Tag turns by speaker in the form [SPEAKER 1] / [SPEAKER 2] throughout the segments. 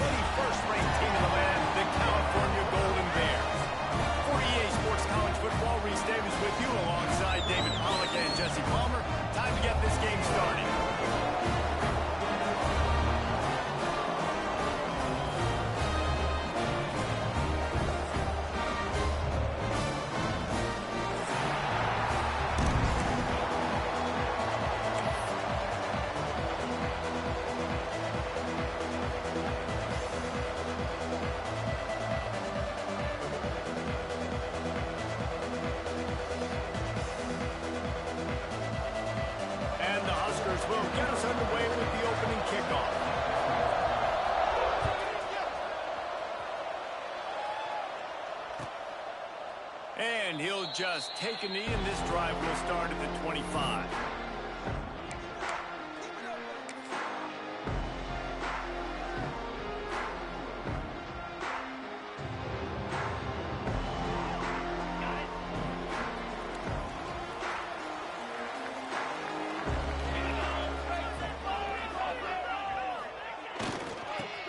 [SPEAKER 1] the first-ranked team in the land, the California Golden Bears. For EA Sports College Football, Reese Davis with you alongside David Pollack and Jesse Palmer. Time to get this game started. Will get us underway with the opening kickoff. And he'll just take a knee, and this drive will start at the 25.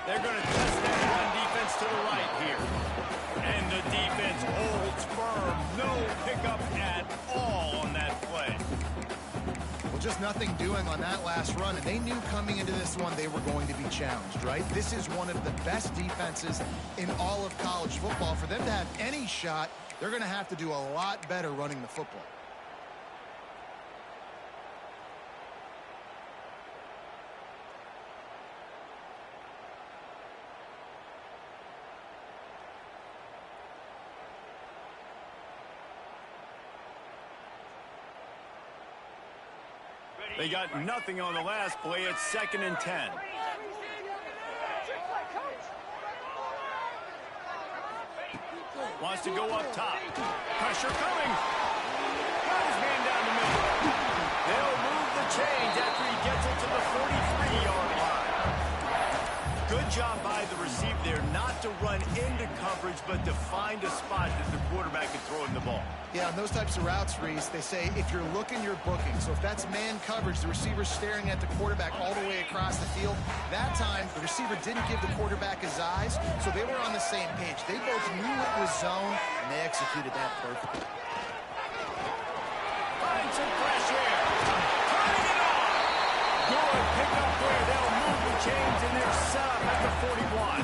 [SPEAKER 1] They're going to test that run defense to the right here. And the defense holds firm. No pickup at all on that play.
[SPEAKER 2] Well, just nothing doing on that last run. And they knew coming into this one they were going to be challenged, right? This is one of the best defenses in all of college football. For them to have any shot, they're going to have to do a lot better running the football.
[SPEAKER 1] They got nothing on the last play. It's 2nd and 10. Wants to go up top. Pressure coming. Got his man down the middle. They'll move the chains after he gets it to the 43-yard line. Good job by the receiver there not to run into coverage, but to find a spot that the quarterback can throw him the ball.
[SPEAKER 2] Yeah, on those types of routes, Reese, they say if you're looking, you're booking. So if that's man coverage, the receiver's staring at the quarterback all the way across the field. That time, the receiver didn't give the quarterback his eyes, so they were on the same page. They both knew it was zone, and they executed that perfectly.
[SPEAKER 1] Find some fresh air. Turning it on. Good pickup there. They'll move the chains, and they're set up at the 41.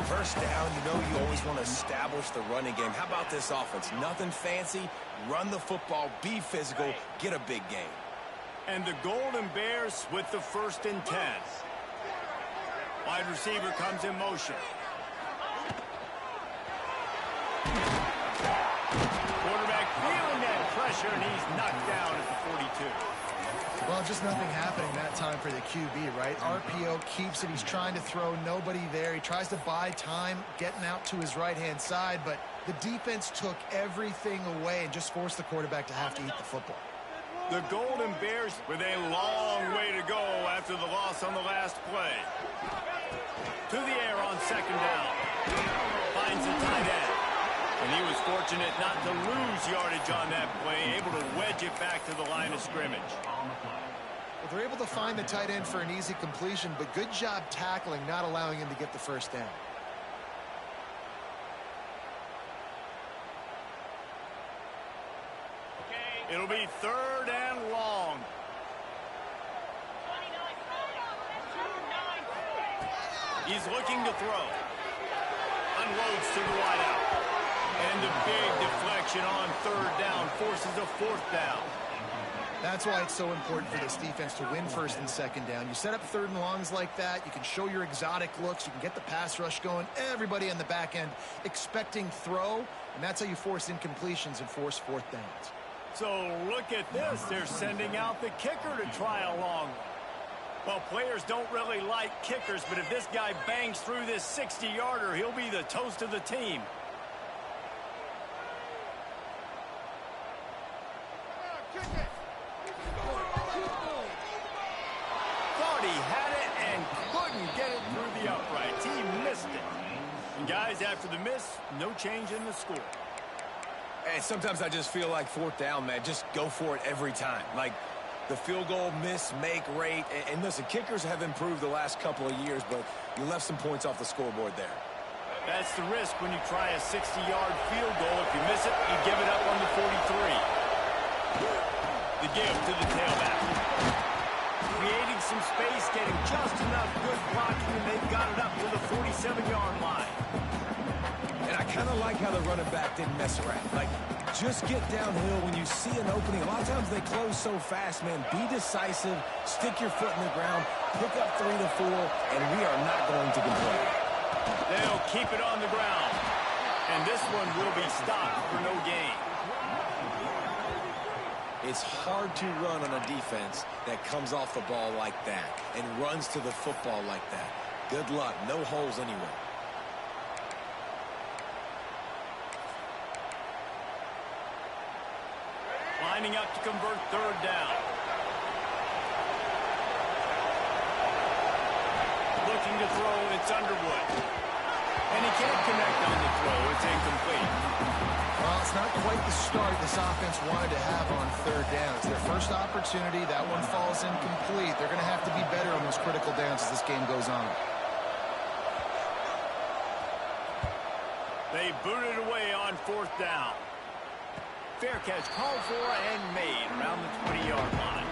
[SPEAKER 3] First down, you know you always want to establish the running game. How about this offense? Nothing fancy. Run the football, be physical, get a big gain.
[SPEAKER 1] And the Golden Bears with the 1st and 10. Wide receiver comes in motion. Quarterback feeling that pressure, and he's knocked down at the 42.
[SPEAKER 2] Well, just nothing happening that time for the QB, right? RPO keeps it. He's trying to throw. Nobody there. He tries to buy time, getting out to his right-hand side, but the defense took everything away and just forced the quarterback to have to eat the football.
[SPEAKER 1] The Golden Bears with a long way to go after the loss on the last play. To the air on 2nd down. Finds the tight end. And he was fortunate not to lose yardage on that play, able to wedge it back to the line of scrimmage.
[SPEAKER 2] Well, they're able to find the tight end for an easy completion, but good job tackling, not allowing him to get the first down.
[SPEAKER 1] It'll be 3rd and long. He's looking to throw. Unloads to the wideout. And the big deflection on 3rd down forces a 4th down.
[SPEAKER 2] That's why it's so important for this defense to win 1st and 2nd down. You set up 3rd and longs like that. You can show your exotic looks. You can get the pass rush going. Everybody on the back end expecting throw. And that's how you force incompletions and force 4th downs.
[SPEAKER 1] So look at this. They're sending out the kicker to try a long one. Well, players don't really like kickers, but if this guy bangs through this 60-yarder, he'll be the toast of the team. Thought he had it and couldn't get it through the uprights. He missed it. And guys, after the miss, no change in the score.
[SPEAKER 3] And sometimes I just feel like 4th down, man. Just go for it every time. Like, The field goal miss-make rate. And listen, kickers have improved the last couple of years, but you left some points off the scoreboard there.
[SPEAKER 1] That's the risk when you try a 60-yard field goal. If you miss it, you give it up on the 43. The give to the tailback. Creating some space, getting just enough good blocking, and they've got it up to the 47-yard line.
[SPEAKER 3] And I kind of like how the running back didn't mess around. Like, just get downhill when you see an opening. A lot of times they close so fast, man. Be decisive, stick your foot in the ground, pick up 3 to 4, and we are not going to complain.
[SPEAKER 1] They'll keep it on the ground. And this one will be stopped for no gain.
[SPEAKER 3] It's hard to run on a defense that comes off the ball like that and runs to the football like that. Good luck. No holes anywhere.
[SPEAKER 1] Lining up to convert third down. Looking to throw, it's Underwood. And he can't connect on the throw. It's incomplete.
[SPEAKER 2] Well, it's not quite the start this offense wanted to have on third down. It's their first opportunity. That one falls incomplete. They're going to have to be better on those critical downs as this game goes on.
[SPEAKER 1] They booted away on fourth down. Fair catch called for and made around the 20-yard line.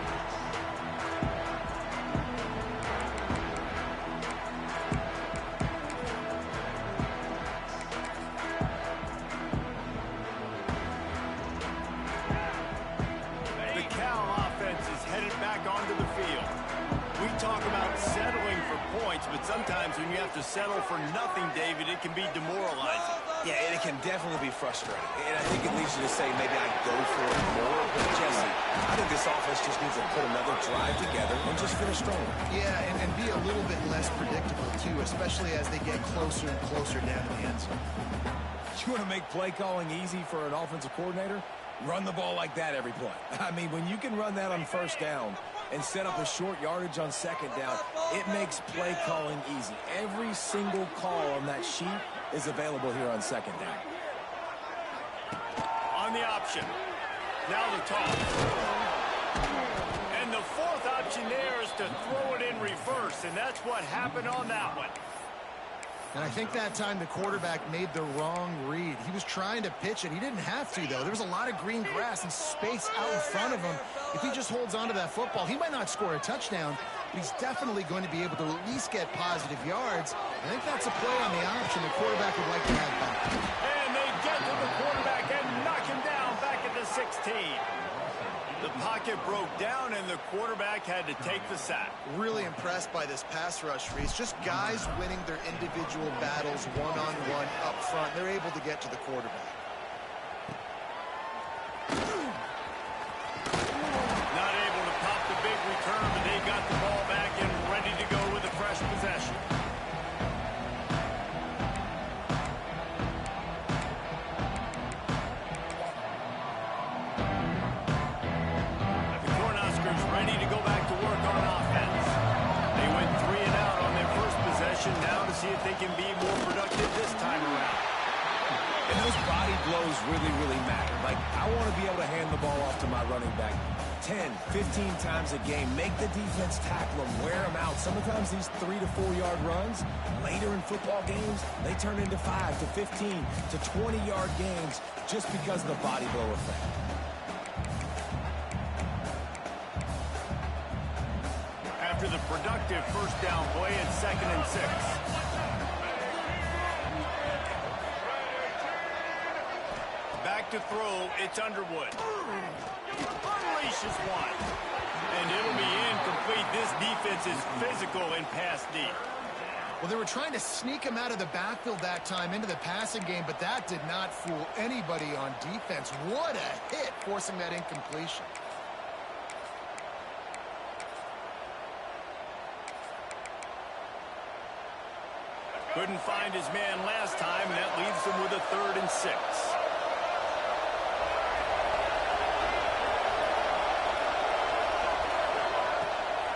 [SPEAKER 1] The Cal offense is headed back onto the field. We talk about settling for points, but sometimes when you have to settle for nothing, David, it can be demoralizing.
[SPEAKER 3] Yeah, and it can definitely be frustrating. And I think it leads you to say maybe I go for it more. But Jesse, I think this offense just needs to put another drive together and just finish strong.
[SPEAKER 2] Yeah, and be a little bit less predictable, too, especially as they get closer and closer down to the end zone.
[SPEAKER 3] You want to make play calling easy for an offensive coordinator? Run the ball like that every play. I mean, when you can run that on first down and set up a short yardage on second down, it makes play calling easy. Every single call on that sheet is available here on second down.
[SPEAKER 1] On the option. Now the toss. And the fourth option there is to throw it in reverse, and that's what happened on that one.
[SPEAKER 2] And I think that time the quarterback made the wrong read. He was trying to pitch it. He didn't have to, though. There was a lot of green grass and space out in front of him. If he just holds on to that football, he might not score a touchdown, but he's definitely going to be able to at least get positive yards. I think that's a play on the option the quarterback would like to have back.
[SPEAKER 1] And they get to the quarterback and knock him down back at the 16. The pocket broke down, and the quarterback had to take the sack.
[SPEAKER 2] Really impressed by this pass rush, Reese. Just guys winning their individual battles one-on-one up front. They're able to get to the quarterback.
[SPEAKER 1] Not able to pop the big return, but they got the ball back and ready to go with a fresh possession. Ready to go back to work on offense. They went 3 and out on their first possession, now to see if they can be more productive this time around.
[SPEAKER 3] And those body blows really, really matter. Like, I want to be able to hand the ball off to my running back 10, 15 times a game. Make the defense tackle them, wear them out. Sometimes these 3 to 4 yard runs, later in football games, they turn into 5 to 15 to 20 yard games just because of the body blow effect.
[SPEAKER 1] After the productive first down play, it's 2nd and 6. Back to throw, it's Underwood. Unleashes one. And it'll be incomplete. This defense is physical and pass deep.
[SPEAKER 2] Well, they were trying to sneak him out of the backfield that time into the passing game, but that did not fool anybody on defense. What a hit, forcing that incompletion.
[SPEAKER 1] Couldn't find his man last time, and that leaves him with a 3rd and 6.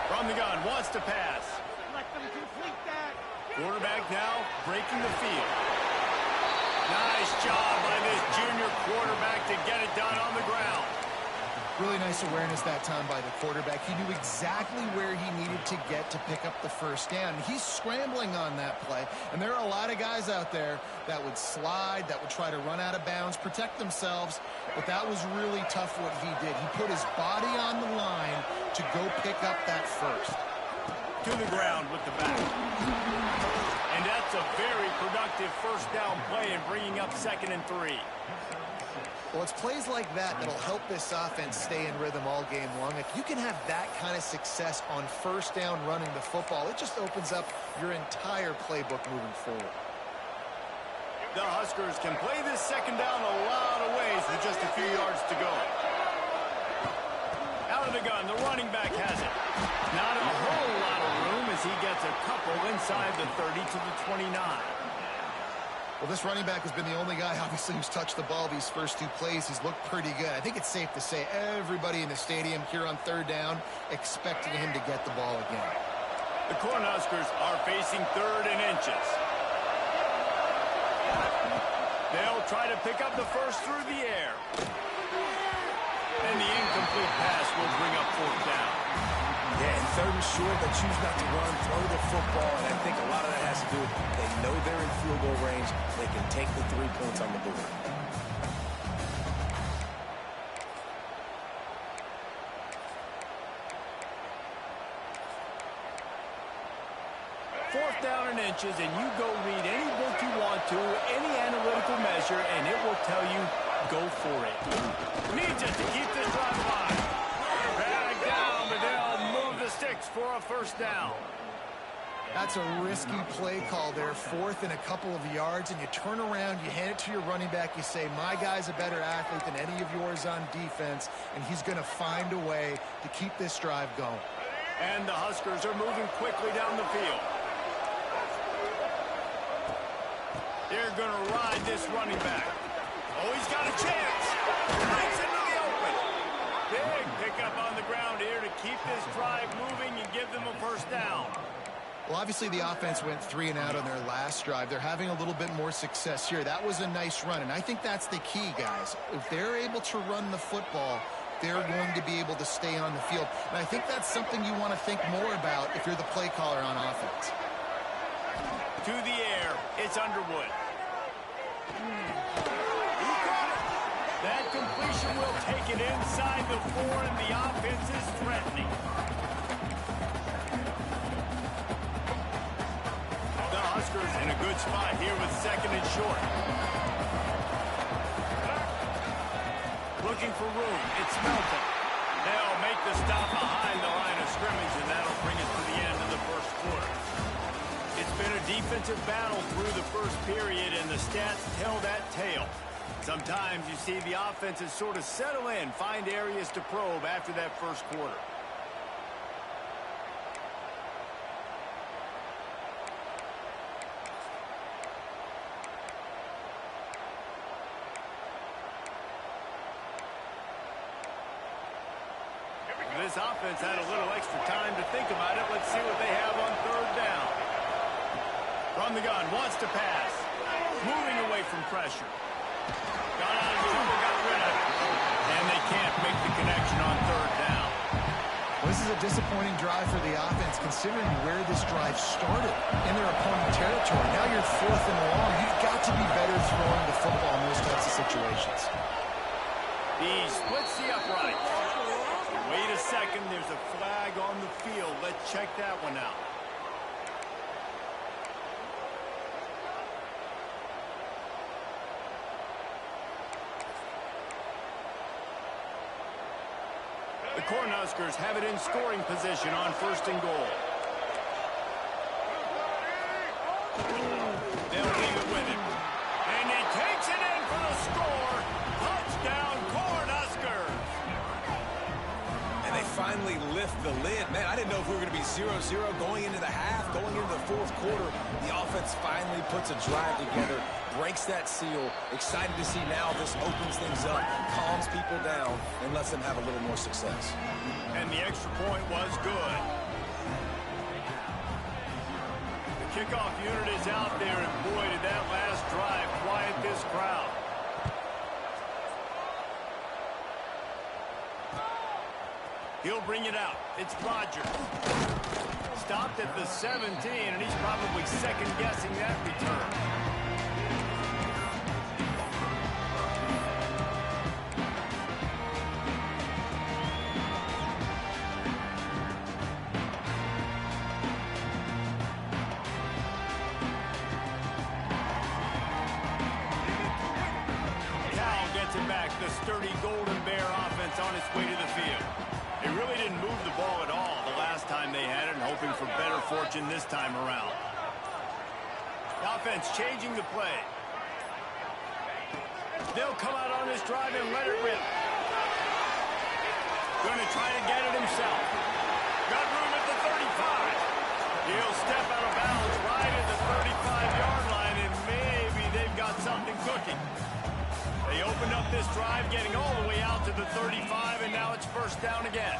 [SPEAKER 1] From the gun, wants to pass. Let them complete that. Quarterback now breaking the field. Nice job by this junior quarterback to get it done on the ground.
[SPEAKER 2] Really nice awareness that time by the quarterback. He knew exactly where he needed to get to pick up the first down. He's scrambling on that play, and there are a lot of guys out there that would slide, that would try to run out of bounds, protect themselves, but that was really tough what he did. He put his body on the line to go pick up that first.
[SPEAKER 1] To the ground with the back. And that's a very productive first down play in bringing up 2nd and 3.
[SPEAKER 2] Well, it's plays like that that'll help this offense stay in rhythm all game long. If you can have that kind of success on first down running the football, it just opens up your entire playbook moving forward.
[SPEAKER 1] The Huskers can play this 2nd down a lot of ways with just a few yards to go. Out of the gun, the running back has it. Not a whole lot of room as he gets a couple inside the 30 to the 29.
[SPEAKER 2] Well, this running back has been the only guy, obviously, who's touched the ball these first 2 plays. He's looked pretty good. I think it's safe to say everybody in the stadium here on 3rd down expecting him to get the ball again.
[SPEAKER 1] The Cornhuskers are facing 3rd and inches. They'll try to pick up the first through the air. And the incomplete pass will bring up 4th down.
[SPEAKER 3] Yeah, and 3rd and short, they choose not to run, throw the football, and I think a lot of that has to do with they know they're in field goal range. They can take the 3 points on the board.
[SPEAKER 1] 4th down and inches, and you go read any book you want to, any analytical measure, and it will tell you, go for it. Needs it to keep this drive alive. Back down, but they'll move the sticks for a first down.
[SPEAKER 2] That's a risky play call there, 4th and a couple of yards, and you turn around, you hand it to your running back, you say, my guy's a better athlete than any of yours on defense, and he's going to find a way to keep this drive going.
[SPEAKER 1] And the Huskers are moving quickly down the field. They're going to ride this running back. Oh, he's got a chance. Right into the open. Big pickup on the ground here to keep this drive moving and give them a first down.
[SPEAKER 2] Well, obviously the offense went 3 and out on their last drive. They're having a little bit more success here. That was a nice run, and I think that's the key, guys. If they're able to run the football, they're going to be able to stay on the field. And I think that's something you want to think more about if you're the play caller on offense.
[SPEAKER 1] To the air, it's Underwood. That completion will take it inside the 4, and the offense is threatening. The Huskers in a good spot here with 2nd and short. Looking for room, it's Melton. They'll make the stop behind the line of scrimmage, and that'll bring us to the end of the first quarter. It's been a defensive battle through the first period, and the stats tell that tale. Sometimes you see the offenses sort of settle in, find areas to probe after that first quarter. This offense had a little extra time to think about it. Let's see what they have on 3rd down. From the gun, wants to pass. Moving away from pressure. Got out of trouble, got rid of it. And they can't make the connection on 3rd down.
[SPEAKER 2] Well, this is a disappointing drive for the offense, considering where this drive started in their opponent territory. Now you're 4th and long. You've got to be better throwing the football in those types of situations.
[SPEAKER 1] He splits the uprights. Wait a second, there's a flag on the field. Let's check that one out. The Cornhuskers have it in scoring position on 1st and goal. They'll leave it with him. And he takes it in for the score. Touchdown, Cornhuskers.
[SPEAKER 3] And they finally lift the lid. Man, I didn't know if we were going to be 0-0 going into the half, going into the 4th quarter. The offense finally puts a drive together, breaks that seal. Excited to see now this opens things up, calms people down, and lets them have a little more success.
[SPEAKER 1] And the extra point was good. The kickoff unit is out there, and boy, did that last drive quiet this crowd. He'll bring it out. It's Rodgers. Stopped at the 17, and he's probably second-guessing that return. The sturdy Golden Bear offense on its way to the field. They really didn't move the ball at all the last time they had it, and hoping for better fortune this time around. The offense changing the play. They'll come out on this drive and let it rip. Going to try to get it himself. Got room at the 35. He'll step out of bounds right at the 35-yard line, and maybe they've got something cooking. They opened up this drive, getting all the way out to the 35, and now it's first down again.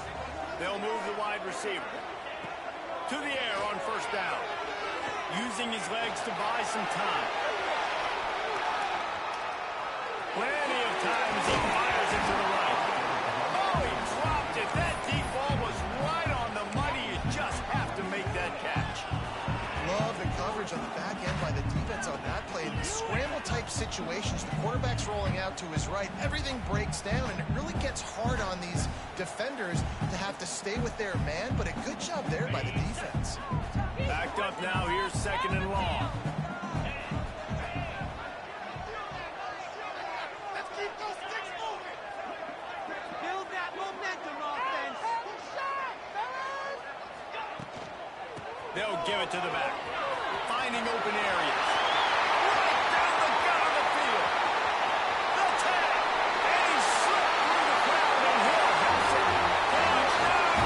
[SPEAKER 1] They'll move the wide receiver to the air on first down, using his legs to buy some time. Plenty of times he fires it to the right. Oh, he dropped it. That deep ball was right on the money. You just have to make that catch.
[SPEAKER 2] Love the coverage on the back end by the defense on that play. In the scramble-type situations, the quarterback's rolling out to his right. Everything breaks down, and it really gets hard on these defenders to have to stay with their man, but a good job there by the defense.
[SPEAKER 1] Backed up now. Here's second and long.
[SPEAKER 4] Let's keep those sticks moving. Build that momentum, offense.
[SPEAKER 1] They'll give it to the back. Finding open areas. Right down the gut of the field. The tag. And he slipped through the crowd, and Hill has it. Touchdown.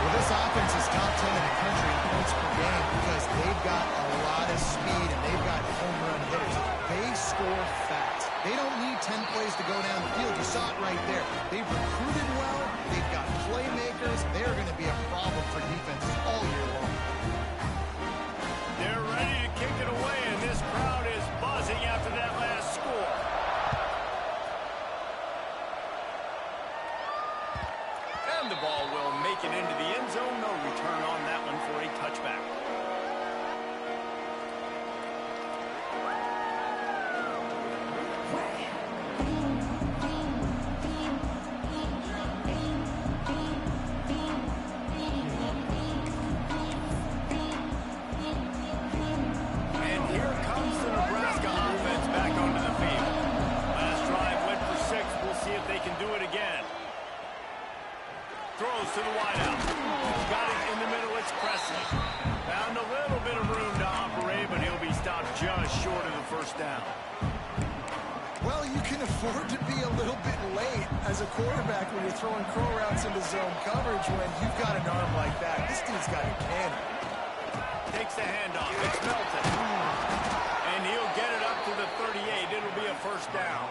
[SPEAKER 2] Well, this offense is top 10 in the country in points per game because they've got a lot of speed and they've got home run hitters. They score fast. They don't need 10 plays to go down the field. You saw it right there. They've recruited well. They've got playmakers. They're going to be a problem for defenses all year long.
[SPEAKER 1] They're ready to kick it away, and this crowd is buzzing after that last score. And the ball will make it into the end zone. No return on that one for a touchback. And here comes the Nebraska offense back onto the field. Last drive went for 6. We'll see if they can do it again. Throws to the wideout. Got it in the middle. It's Presley. Found a little bit of room to operate, but he'll be stopped just short of the first down.
[SPEAKER 2] Well, you can afford to be a little bit late as a quarterback when you're throwing crow routes into zone coverage when you've got an arm like that. This dude's got a cannon.
[SPEAKER 1] Takes the handoff. It's Melton. And he'll get it up to the 38. It'll be a first down.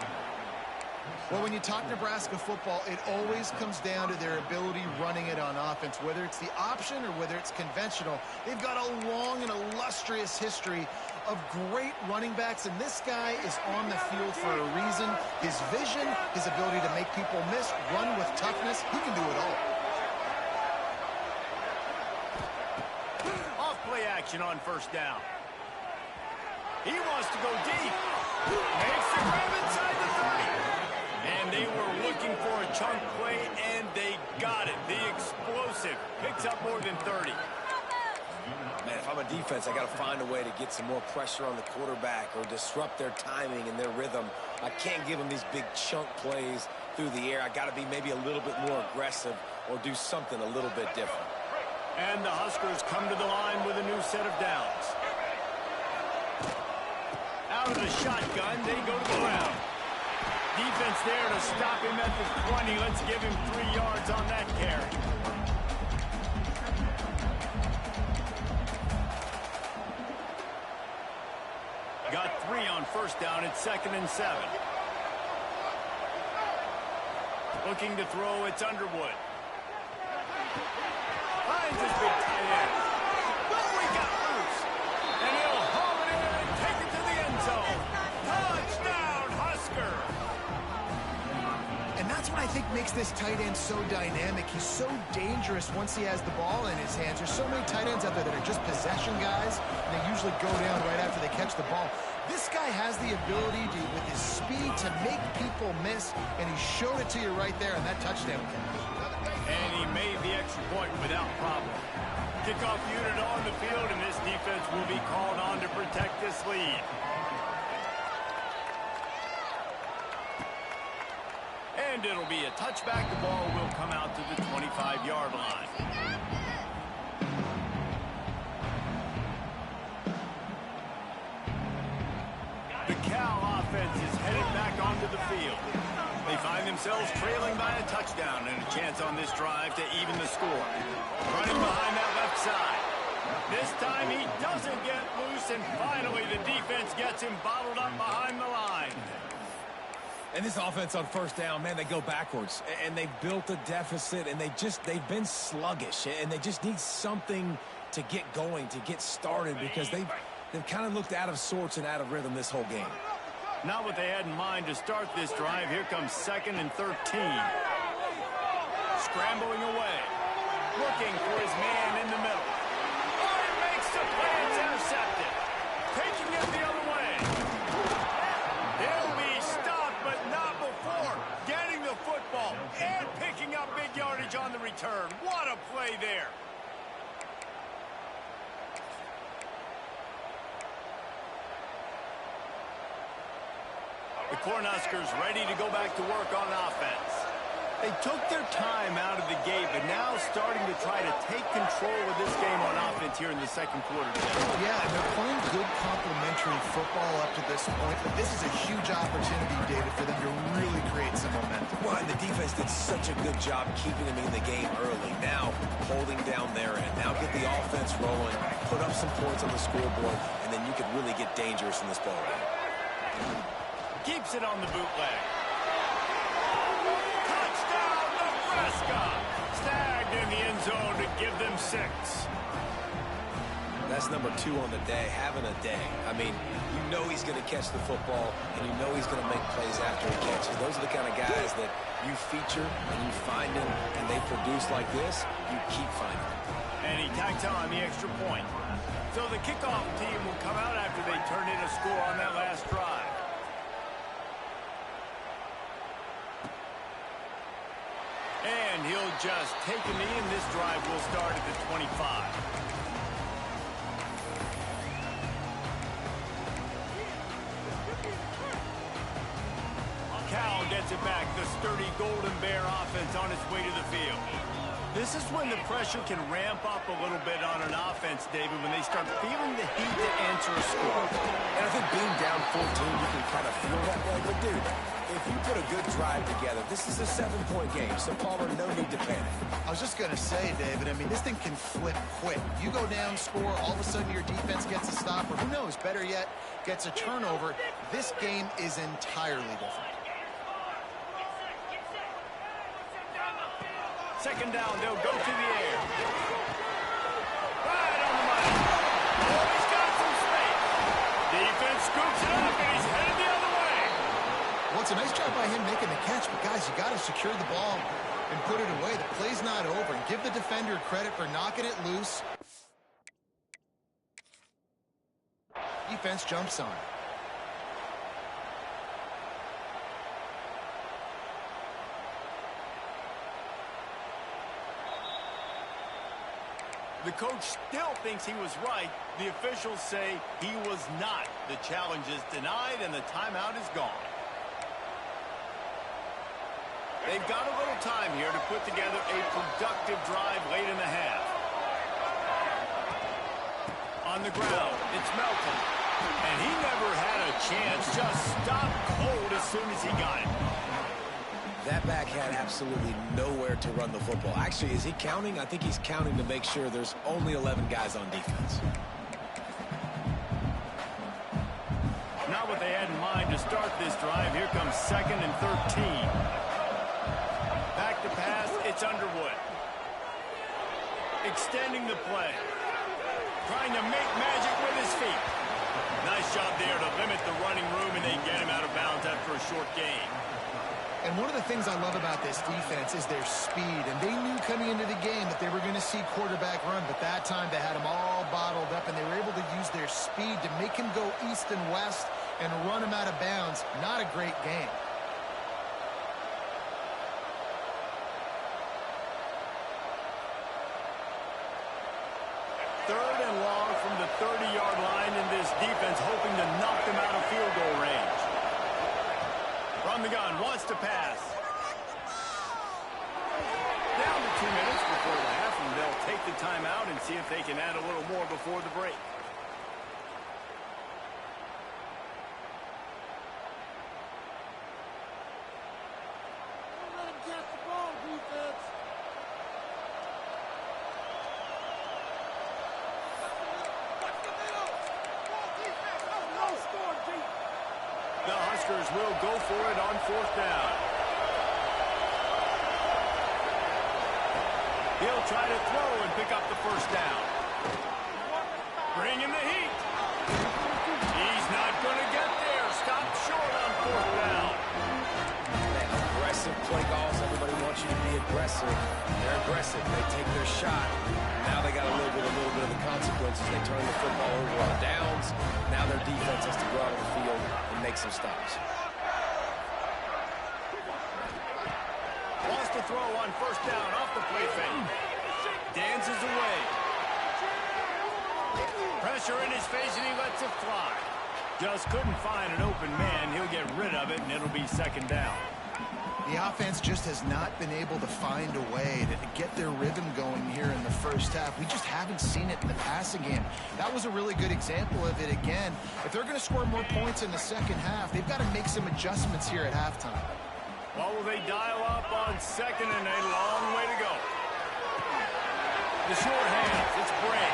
[SPEAKER 2] Well, when you talk Nebraska football, it always comes down to their ability running it on offense, whether it's the option or whether it's conventional. They've got a long and illustrious history of great running backs, and this guy is on the field for a reason. His vision, his ability to make people miss, run with toughness, he can do it all.
[SPEAKER 1] Off play action on first down. He wants to go deep. Makes the grab inside the 30. And they were looking for a chunk play, and they got it. The explosive picks up more than 30.
[SPEAKER 3] Man, if I'm a defense, I got to find a way to get some more pressure on the quarterback or disrupt their timing and their rhythm. I can't give them these big chunk plays through the air. I got to be maybe a little bit more aggressive or do something a little bit different.
[SPEAKER 1] And the Huskers come to the line with a new set of downs. Out of the shotgun, they go to the ground. Defense there to stop him at the 20. Let's give him 3 yards on that carry. Got 3 on first down. It's 2nd and 7. Looking to throw. It's Underwood. Finds his big tight end. Oh, he got loose. And he'll haul it in and take it to the end zone. Touchdown, Husker.
[SPEAKER 2] And that's what I think makes makes this tight end so dynamic. He's so dangerous once he has the ball in his hands. There's so many tight ends out there that are just possession guys, and they usually go down right after they catch the ball. This guy has the ability to, with his speed, to make people miss, and he showed it to you right there in that touchdown catch.
[SPEAKER 1] And he made the extra point without problem. Kickoff unit on the field, and this defense will be called on to protect this lead. And it'll be a touchback. The ball will come out to the 25-yard line. The Cal offense is headed back onto the field. They find themselves trailing by a touchdown and a chance on this drive to even the score. Running behind that left side. This time he doesn't get loose, and finally the defense gets him bottled up behind the line.
[SPEAKER 3] And this offense on first down, man, they go backwards. And they've built a deficit, and they've been sluggish. And they just need something to get going, to get started, because they've kind of looked out of sorts and out of rhythm this whole game.
[SPEAKER 1] Not what they had in mind to start this drive. Here comes 2nd and 13. Scrambling away. Looking for his man in the middle. Oh, he makes the play. It's intercepted. Taking it the other way. He'll be stopped, but not before getting the football and picking up big yardage on the return. What a play there. The Cornhuskers ready to go back to work on offense. They took their time out of the gate, but now starting to try to take control of this game on offense here in the second quarter.
[SPEAKER 2] Yeah, and they're playing good complementary football up to this point, but this is a huge opportunity, David, for them to really create some momentum.
[SPEAKER 3] Well, and the defense did such a good job keeping them in the game early. Now, holding down their end. Now get the offense rolling, put up some points on the scoreboard, and then you can really get dangerous in this ball game.
[SPEAKER 1] Keeps it on the bootleg. Touchdown, Nebraska! Snagged in the end zone to give them 6.
[SPEAKER 3] That's number 2 on the day, having a day. I mean, you know he's going to catch the football, and you know he's going to make plays after he catches. Those are the kind of guys that you feature, and you find them, and they produce like this, you keep finding them.
[SPEAKER 1] And he tacks on the extra point. So the kickoff team will come out after they turn in a score on that last drive. And he'll just take a knee, and this drive will start at the 25. Cal gets it back. The sturdy Golden Bear offense on its way to the field. This is when the pressure can ramp up a little bit on an offense, David, when they start feeling the heat to answer a score.
[SPEAKER 3] And I think being down 14, you can kind of feel that way. But, dude, if you put a good drive together, this is a 7-point game, so Palmer, no need to panic.
[SPEAKER 2] I was just going to say, David, I mean, this thing can flip quick. You go down, score, all of a sudden your defense gets a stop, or who knows, better yet, gets a turnover. This game is entirely different.
[SPEAKER 1] Second down, they'll go to the air. Right on the money. Oh, he's got some space. Defense scoops it up, and he's headed the other way.
[SPEAKER 2] Well, it's a nice job by him making the catch, but guys, you got to secure the ball and put it away. The play's not over, and give the defender credit for knocking it loose. Defense jumps on it.
[SPEAKER 1] The coach still thinks he was right. The officials say he was not. The challenge is denied, and the timeout is gone. They've got a little time here to put together a productive drive late in the half. On the ground, it's Melton. And he never had a chance, just stopped cold as soon as he got it.
[SPEAKER 3] That back had absolutely nowhere to run the football. Actually, is he counting? I think he's counting to make sure there's only 11 guys on defense.
[SPEAKER 1] Not what they had in mind to start this drive. Here comes 2nd and 13. Back to pass, it's Underwood. Extending the play. Trying to make magic with his feet. Nice job there to limit the running room, and they get him out of bounds after a short gain.
[SPEAKER 2] And one of the things I love about this defense is their speed. And they knew coming into the game that they were going to see quarterback run. But that time they had him all bottled up, and they were able to use their speed to make him go east and west and run him out of bounds. Not a great game.
[SPEAKER 1] Third and long from the 30-yard line, in this defense hoping to knock them out of field goal range. From the gun, wants to pass. Down to 2 minutes before the half, and they'll take the timeout and see if they can add a little more before the break.
[SPEAKER 4] Don't let him catch the ball, defense. Watch the middle. Ball defense. No score, deep.
[SPEAKER 1] The Huskers will go for it on fourth down. He'll try to throw and pick up the first down. Bring in the heat. He's not going to get there. Stop short on fourth down.
[SPEAKER 3] Man, aggressive play calls. Everybody wants you to be aggressive. They're aggressive. They take their shot. Now they got to live with a little bit of the consequences. They turn the football over on downs. Now their defense has to go out on the field and make some stops.
[SPEAKER 1] Wants to throw on first down off the play fake. Dances away. Pressure in his face, and he lets it fly. Just couldn't find an open man. He'll get rid of it, and it'll be second down.
[SPEAKER 2] The offense just has not been able to find a way to get their rhythm going here in the first half. We just haven't seen it in the passing game. That was a really good example of it again. If they're going to score more points in the second half, they've got to make some adjustments here at halftime.
[SPEAKER 1] What will they dial up on second, and a long way to go? The short hands, it's Bray.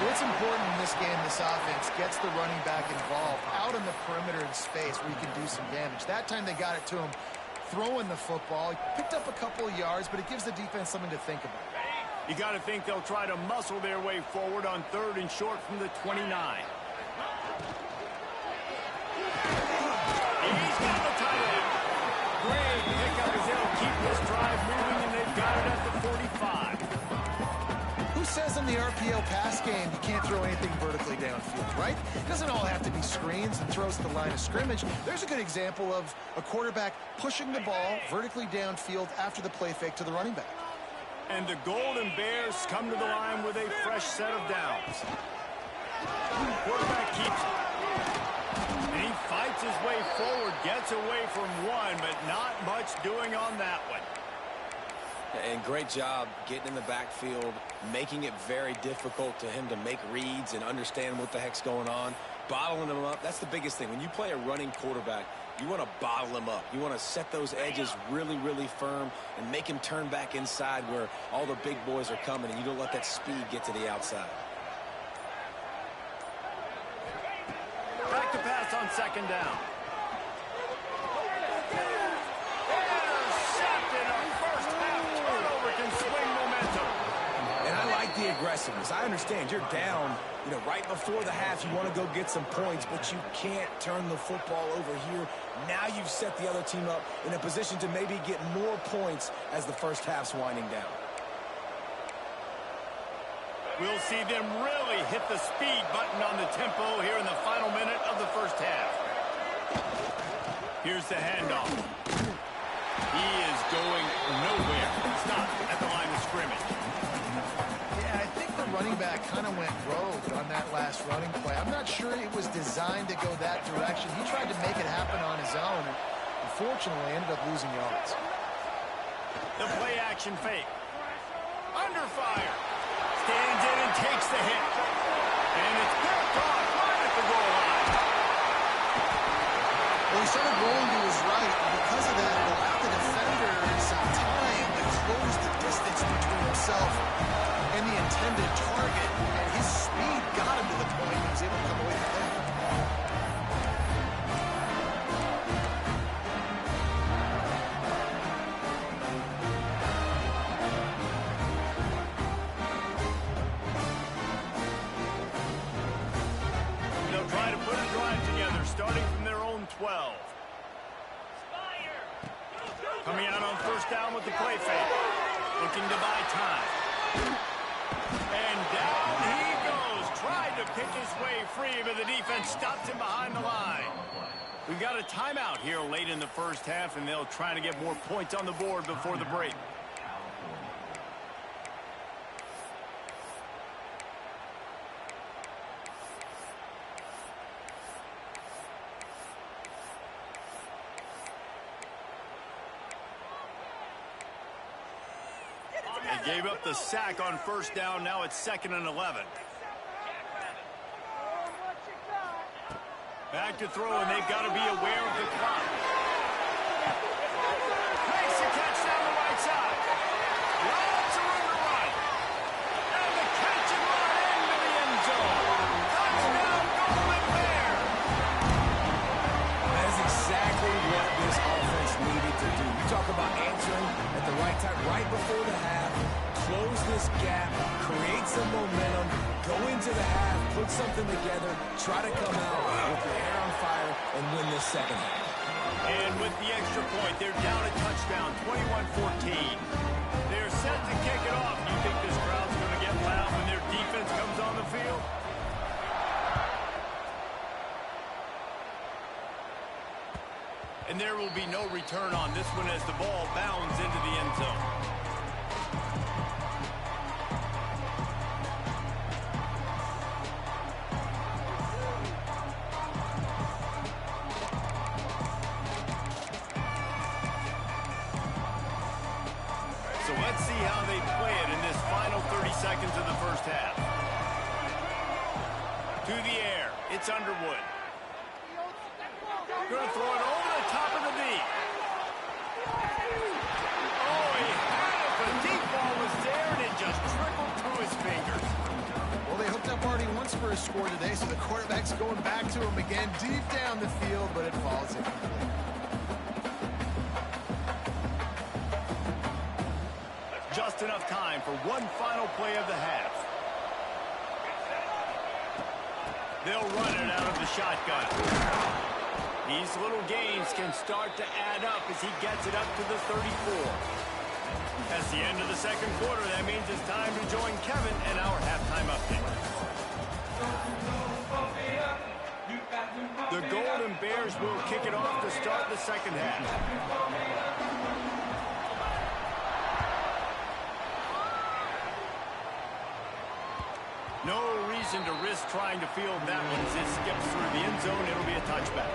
[SPEAKER 2] What's important in this game, this offense gets the running back involved out in the perimeter in space where you can do some damage. That time they got it to him throwing the football. He picked up a couple of yards, but it gives the defense something to think about.
[SPEAKER 1] You got to think they'll try to muscle their way forward on third and short from the 29. He's got the tight end. Great pickup as they'll keep this drive moving, and they've got it at the 45.
[SPEAKER 2] Who says in the RPO pass game you can't throw anything vertically downfield, right? It doesn't all have to be screens and throws to the line of scrimmage. There's a good example of a quarterback pushing the ball vertically downfield after the play fake to the running back.
[SPEAKER 1] And the Golden Bears come to the line with a fresh set of downs. Quarterback keeps it. And he fights his way forward, gets away from one, but not much doing on that one.
[SPEAKER 3] And great job getting in the backfield, making it very difficult to him to make reads and understand what the heck's going on. Bottling him up, that's the biggest thing. When you play a running quarterback, you want to bottle him up. You want to set those edges really, really firm and make him turn back inside where all the big boys are coming, and you don't let that speed get to the outside.
[SPEAKER 1] Back to pass on second down. Intercepted. A first half turnover can swing momentum.
[SPEAKER 3] And I like the aggressiveness. I understand you're down, right before the half. You want to go get some points, but you can't turn the football over here. Now you've set the other team up in a position to maybe get more points as the first half's winding down.
[SPEAKER 1] We'll see them really hit the speed button on the tempo here in the final minute of the first half. Here's the handoff. He is going nowhere. Stop at the line of scrimmage.
[SPEAKER 2] Yeah, I think the running back kind of went rogue on that last running play. I'm not sure it was designed to go that direction. He tried to make it happen on his own, and unfortunately ended up losing yards.
[SPEAKER 1] The play action fake. Under fire. Stands in and takes the hit. And it's picked off right at the goal line.
[SPEAKER 2] Well, he started rolling to his right, and because of that, it allowed the defender some time to close the distance between himself and the intended target, and his speed got him to the point he was able to come away with it.
[SPEAKER 1] They'll try to put a drive together, starting from their own 12. Coming out on first down with the play fake. Looking to buy time. And down he goes. Tried to pick his way free, but the defense stopped him behind the line. We've got a timeout here late in the first half, and they'll try to get more points on the board before the break. They gave up the sack on first down. Now it's 2nd and 11. Back to throw, and they've got to be aware of the clock. Makes the catch down the right side. Lots of room to run. And the catch and run into the end zone. Touchdown, Golden Bear.
[SPEAKER 3] That is exactly what this offense needed to do. You talk about answering at the right time, right before the half, close this gap, create some momentum, go into the half, put something together, try to come out with your hair on fire, and win this second half.
[SPEAKER 1] And with the extra point, they're down a touchdown, 21-14. They're set to kick it off. You think this crowd's going to get loud when their defense comes on the field? And there will be no return on this one as the ball bounds into the end zone. So let's see how they play it in this final 30 seconds of the first half. To the air, it's Underwood. Going to throw it over the top of the knee. Oh, he had it. The deep ball was there, and it just trickled through his fingers.
[SPEAKER 2] Well, they hooked up already once for a score today, so the quarterback's going back to him again deep down the field, but it falls incomplete.
[SPEAKER 1] Just enough time for one final play of the half. They'll run it out of the shotgun. These little gains can start to add up as he gets it up to the 34. That's the end of the second quarter. That means it's time to join Kevin and our halftime update. The Golden Bears will kick it off to start the second half. No reason to risk trying to field that one. As it skips through the end zone, it'll be a touchback.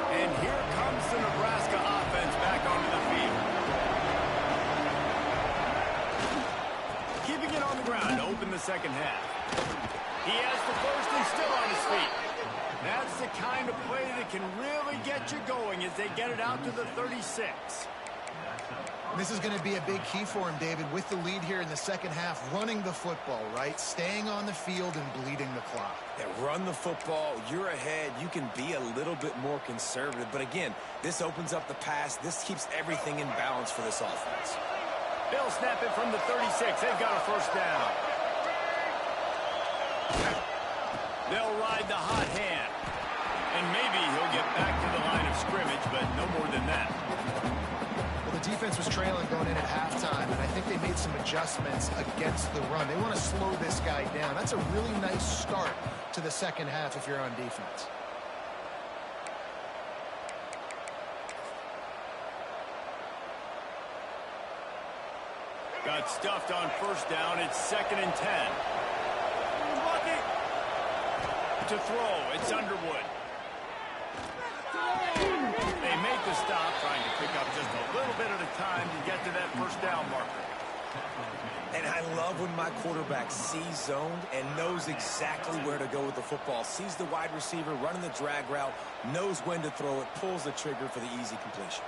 [SPEAKER 1] And here comes the Nebraska offense back onto the field. Keeping it on the ground to open the second half. He has the first and still on his feet. That's the kind of play that can really get you going as they get it out to the 36.
[SPEAKER 2] This is going to be a big key for him, David, with the lead here in the second half, running the football, right? Staying on the field and bleeding the clock.
[SPEAKER 3] Yeah, run the football. You're ahead. You can be a little bit more conservative. But again, this opens up the pass. This keeps everything in balance for this offense.
[SPEAKER 1] They'll snap it from the 36. They've got a first down. They'll ride the hot hand. And maybe he'll get back to the line of scrimmage, but no more than that.
[SPEAKER 2] Well, the defense was trailing going in at halftime, and I think they made some adjustments against the run. They want to slow this guy down. That's a really nice start to the second half if you're on defense.
[SPEAKER 1] Got stuffed on first down. It's 2nd and 10. To throw, it's Underwood. They make the stop, trying to pick up just a little bit at a time to get to that first down marker.
[SPEAKER 3] And I love when my quarterback sees zoned and knows exactly where to go with the football. Sees the wide receiver running the drag route, knows when to throw it, pulls the trigger for the easy completion.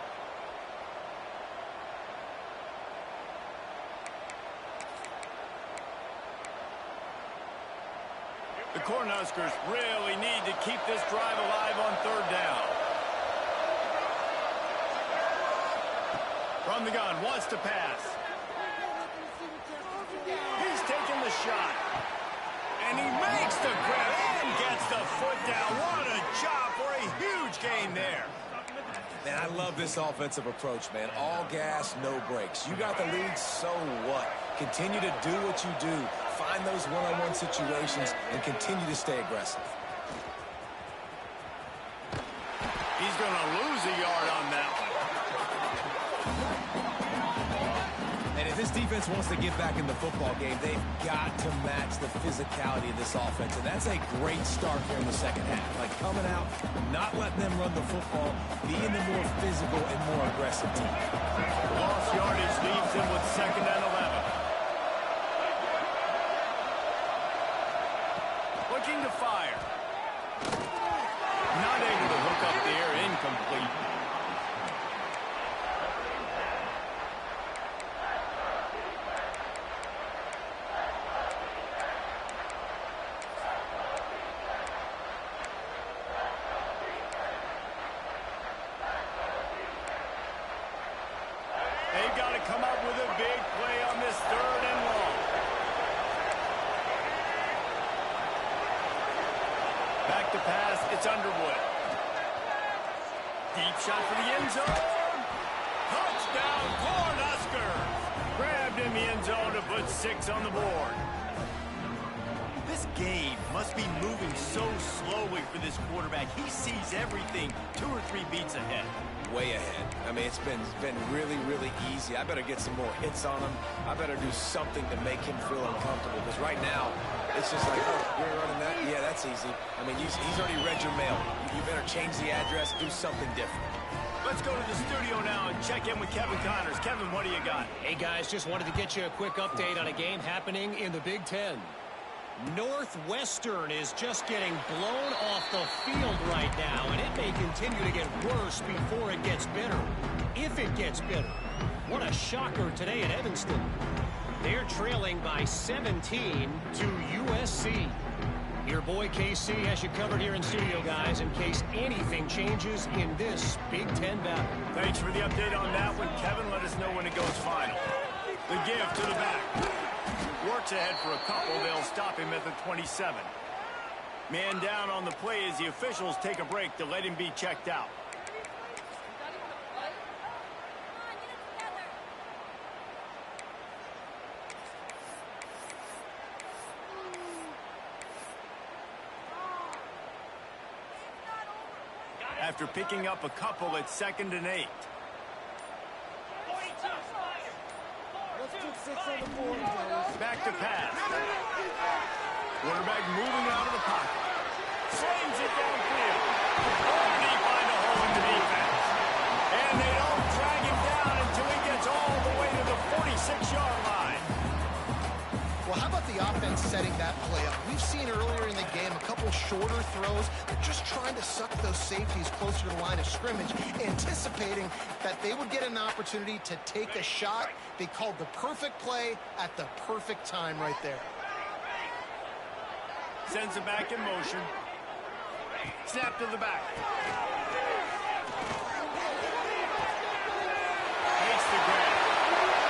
[SPEAKER 1] The Cornhuskers really need to keep this drive alive on third down. From the gun, wants to pass. shot. And he makes the grab and gets the foot down. What a job for a huge gain there.
[SPEAKER 3] Man, I love this offensive approach, man. All gas, no brakes. You got the lead, so what? Continue to do what you do. Find those one-on-one situations and continue to stay aggressive.
[SPEAKER 1] He's going to lose a yard on that one.
[SPEAKER 3] And if this defense wants to get back in the football game, they've got to match the physicality of this offense. And that's a great start here in the second half. Like coming out, not letting them run the football, being the more physical and more aggressive team.
[SPEAKER 1] Lost yardage leaves him with 2nd and 11. Looking to fire. Not able to hook up there, incomplete. They've got to come up with a big play on this 3rd and long. Back to pass, it's Underwood. Deep shot for the end zone. Touchdown, Cornhuskers. Grabbed in the end zone to put 6 on the board. This game must be moving so slowly for this quarterback. He sees everything 2 or 3 beats ahead.
[SPEAKER 3] Way ahead. I mean, it's been really, really easy. I better get some more hits on him. I better do something to make him feel uncomfortable. Because right now, it's just like, oh, you're running that? Yeah, that's easy. I mean, he's already read your mail. You better change the address, do something different.
[SPEAKER 1] Let's go to the studio now and check in with Kevin Connors. Kevin, what do you got?
[SPEAKER 5] Hey, guys, just wanted to get you a quick update on a game happening in the Big Ten. Northwestern is just getting blown off the field right now, and it may continue to get worse before it gets better. If it gets better. What a shocker today at Evanston. They're trailing by 17 to USC. Your boy KC has you covered here in studio, guys, in case anything changes in this Big Ten battle.
[SPEAKER 1] Thanks for the update on that one, Kevin. Let us know when it goes final. The give to the back. Works ahead for a couple. They'll stop him at the 27. Man down on the play as the officials take a break to let him be checked out. After picking up a couple at 2nd and 8. Back to pass. Quarterback moving out of the pocket. Slings it downfield. Oh, did he find a hole in the defense? And they don't drag him down until he gets all the way to the 46-yard line.
[SPEAKER 2] Well, how about the offense setting that play up? We've seen earlier in the game a couple shorter throws. They're just trying to suck those safeties closer to the line of scrimmage, anticipating that they would get an opportunity to take a shot. They called the perfect play at the perfect time right there.
[SPEAKER 1] Sends it back in motion. Snap to the back. Takes the grab.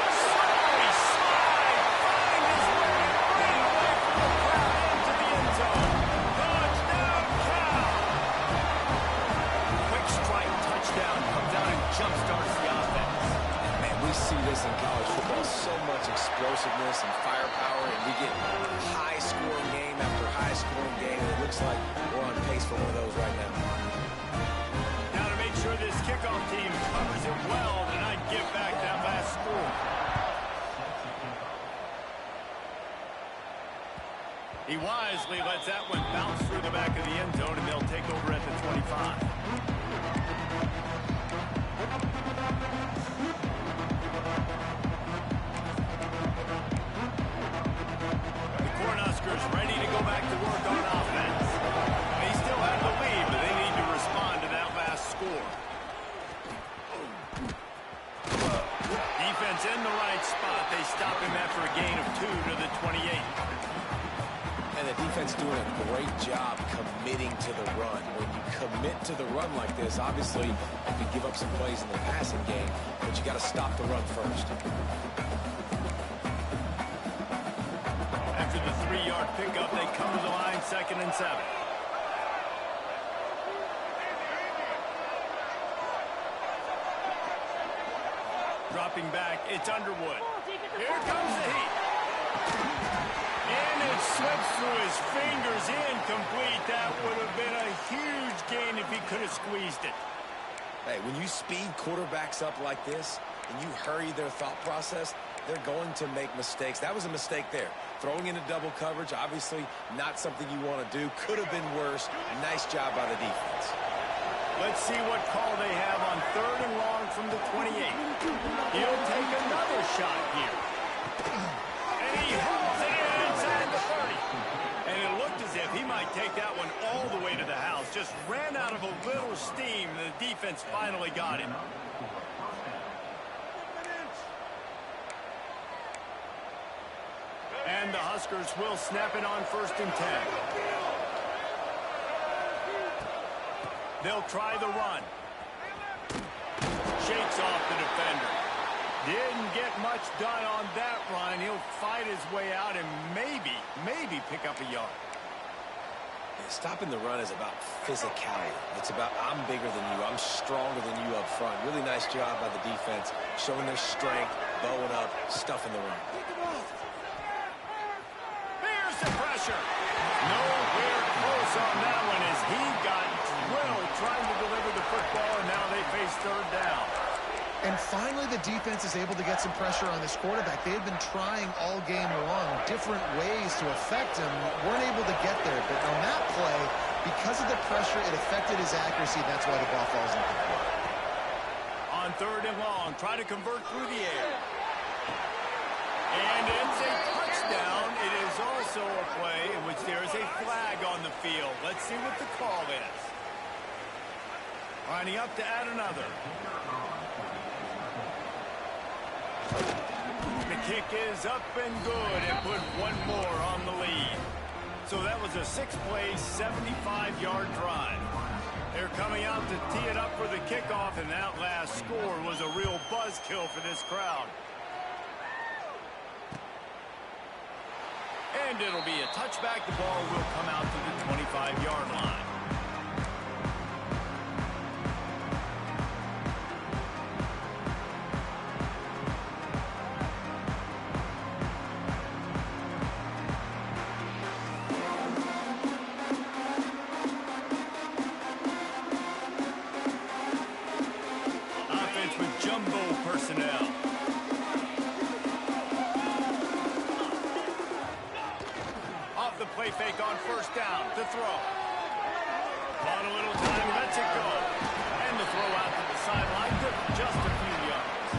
[SPEAKER 1] Slowly slide. Find his way. Running away from the crowd into the end zone. Touchdown, Cal. Quick strike touchdown. Comes out and jumpstarts the offense.
[SPEAKER 3] Man, we see this in college football. So much explosiveness and firepower, and we get high-scoring game after high-scoring game, and it looks like we're on pace for one of those right now.
[SPEAKER 1] Now to make sure this kickoff team covers it well and not give back that last score. He wisely lets that one bounce through the back of the end zone, and they'll take over at the 25. Cornhuskers ready to go back to work on offense. They still have the lead, but they need to respond to that last score. Defense in the right spot. They stop him after a gain of 2 to the 28.
[SPEAKER 3] And the defense doing a great job committing to the run. When you commit to the run like this, obviously you can give up some plays in the passing game, but you got to stop the run first.
[SPEAKER 1] After 3-yard pickup. They come to the line, 2nd and 7. Dropping back, it's Underwood. Here comes the heat. And it slips through his fingers, incomplete. That would have been a huge gain if he could have squeezed it.
[SPEAKER 3] Hey, when you speed quarterbacks up like this and you hurry their thought process, they're going to make mistakes. That was a mistake there. Throwing into double coverage, obviously not something you want to do. Could have been worse. Nice job by the defense.
[SPEAKER 1] Let's see what call they have on 3rd and long from the 28. He'll take another shot here. And he hauls it in inside the 30. And it looked as if he might take that one all the way to the house. Just ran out of a little steam. The defense finally got him. And the Huskers will snap it on 1st and 10. They'll try the run. Shakes off the defender. Didn't get much done on that run. He'll fight his way out and maybe pick up a yard.
[SPEAKER 3] Yeah, stopping the run is about physicality. It's about I'm bigger than you. I'm stronger than you up front. Really nice job by the defense, showing their strength, bowing up, stuffing the run.
[SPEAKER 1] There's the pressure. Nowhere close on that one as he got drilled trying to deliver the football, and now they face 3rd down.
[SPEAKER 2] And finally, the defense is able to get some pressure on this quarterback. They had been trying all game long different ways to affect him. Weren't able to get there. But on that play, because of the pressure, it affected his accuracy. That's why the ball falls incomplete.
[SPEAKER 1] On 3rd and long, try to convert through the air. And it's a touchdown. It is also a play in which there is a flag on the field. Let's see what the call is. Lining up to add another. The kick is up and good and put one more on the lead. So that was a 6-play, 75-yard drive. They're coming out to tee it up for the kickoff, and that last score was a real buzzkill for this crowd. And it'll be a touchback. The ball will come out to the 25-yard line. Offense with jumbo personnel. The play fake on 1st down to throw. On a little time, lets it go. And the throw out to the sideline took just a few yards.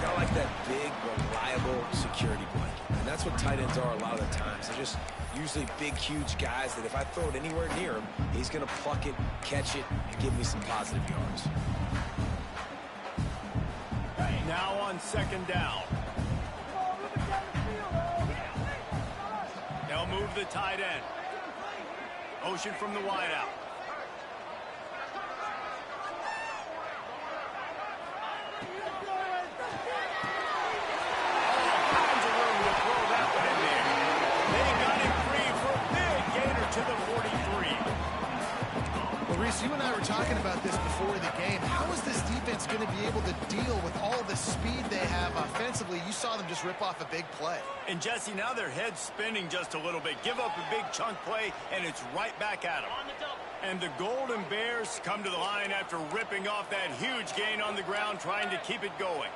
[SPEAKER 3] Got like that big, reliable security blanket. And that's what tight ends are a lot of the times. They're just usually big, huge guys that if I throw it anywhere near him, he's going to pluck it, catch it, and give me some positive yards.
[SPEAKER 1] Now on 2nd down. They'll move the tight end. Motion from the wideout. All kinds of room to throw that one in there. They got him free for a big gainer to the 43.
[SPEAKER 2] Well, Reese, you and I were talking about this before the game. How is this defense going to be able to deal with all the speed they have offensively? You saw them just rip off a big play.
[SPEAKER 1] And Jesse, now their head's spinning just a little bit. Give up a big chunk play, and it's right back at them. And the Golden Bears come to the line after ripping off that huge gain on the ground, trying to keep it going.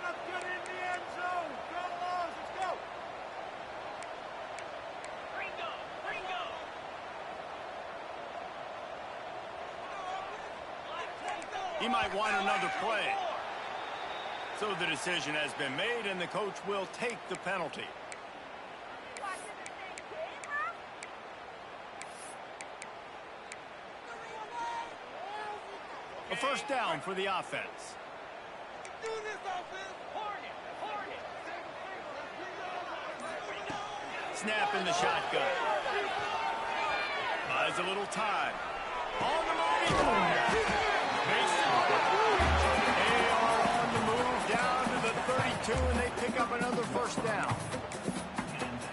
[SPEAKER 4] Let's get in the end zone. Go, Laws. Let's go. Ringo.
[SPEAKER 1] He might want another play. So the decision has been made, and the coach will take the penalty. A 1st down for the offense.
[SPEAKER 4] Do this offense.
[SPEAKER 1] Snap in the shotgun. Buys a little time. On the move. They are on the move down to the 32, and they pick up another 1st down.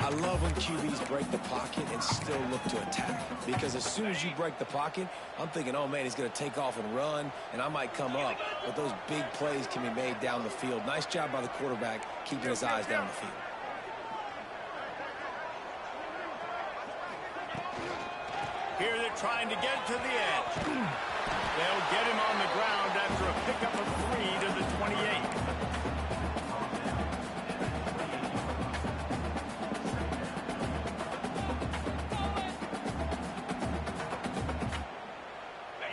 [SPEAKER 3] I love when QBs break the pocket and still look to attack. Because as soon as you break the pocket, I'm thinking, oh, man, he's going to take off and run, and I might come up. But those big plays can be made down the field. Nice job by the quarterback keeping his eyes down the field.
[SPEAKER 1] Here they're trying to get to the edge. They'll get him on the ground after a pickup of 3 to the 28.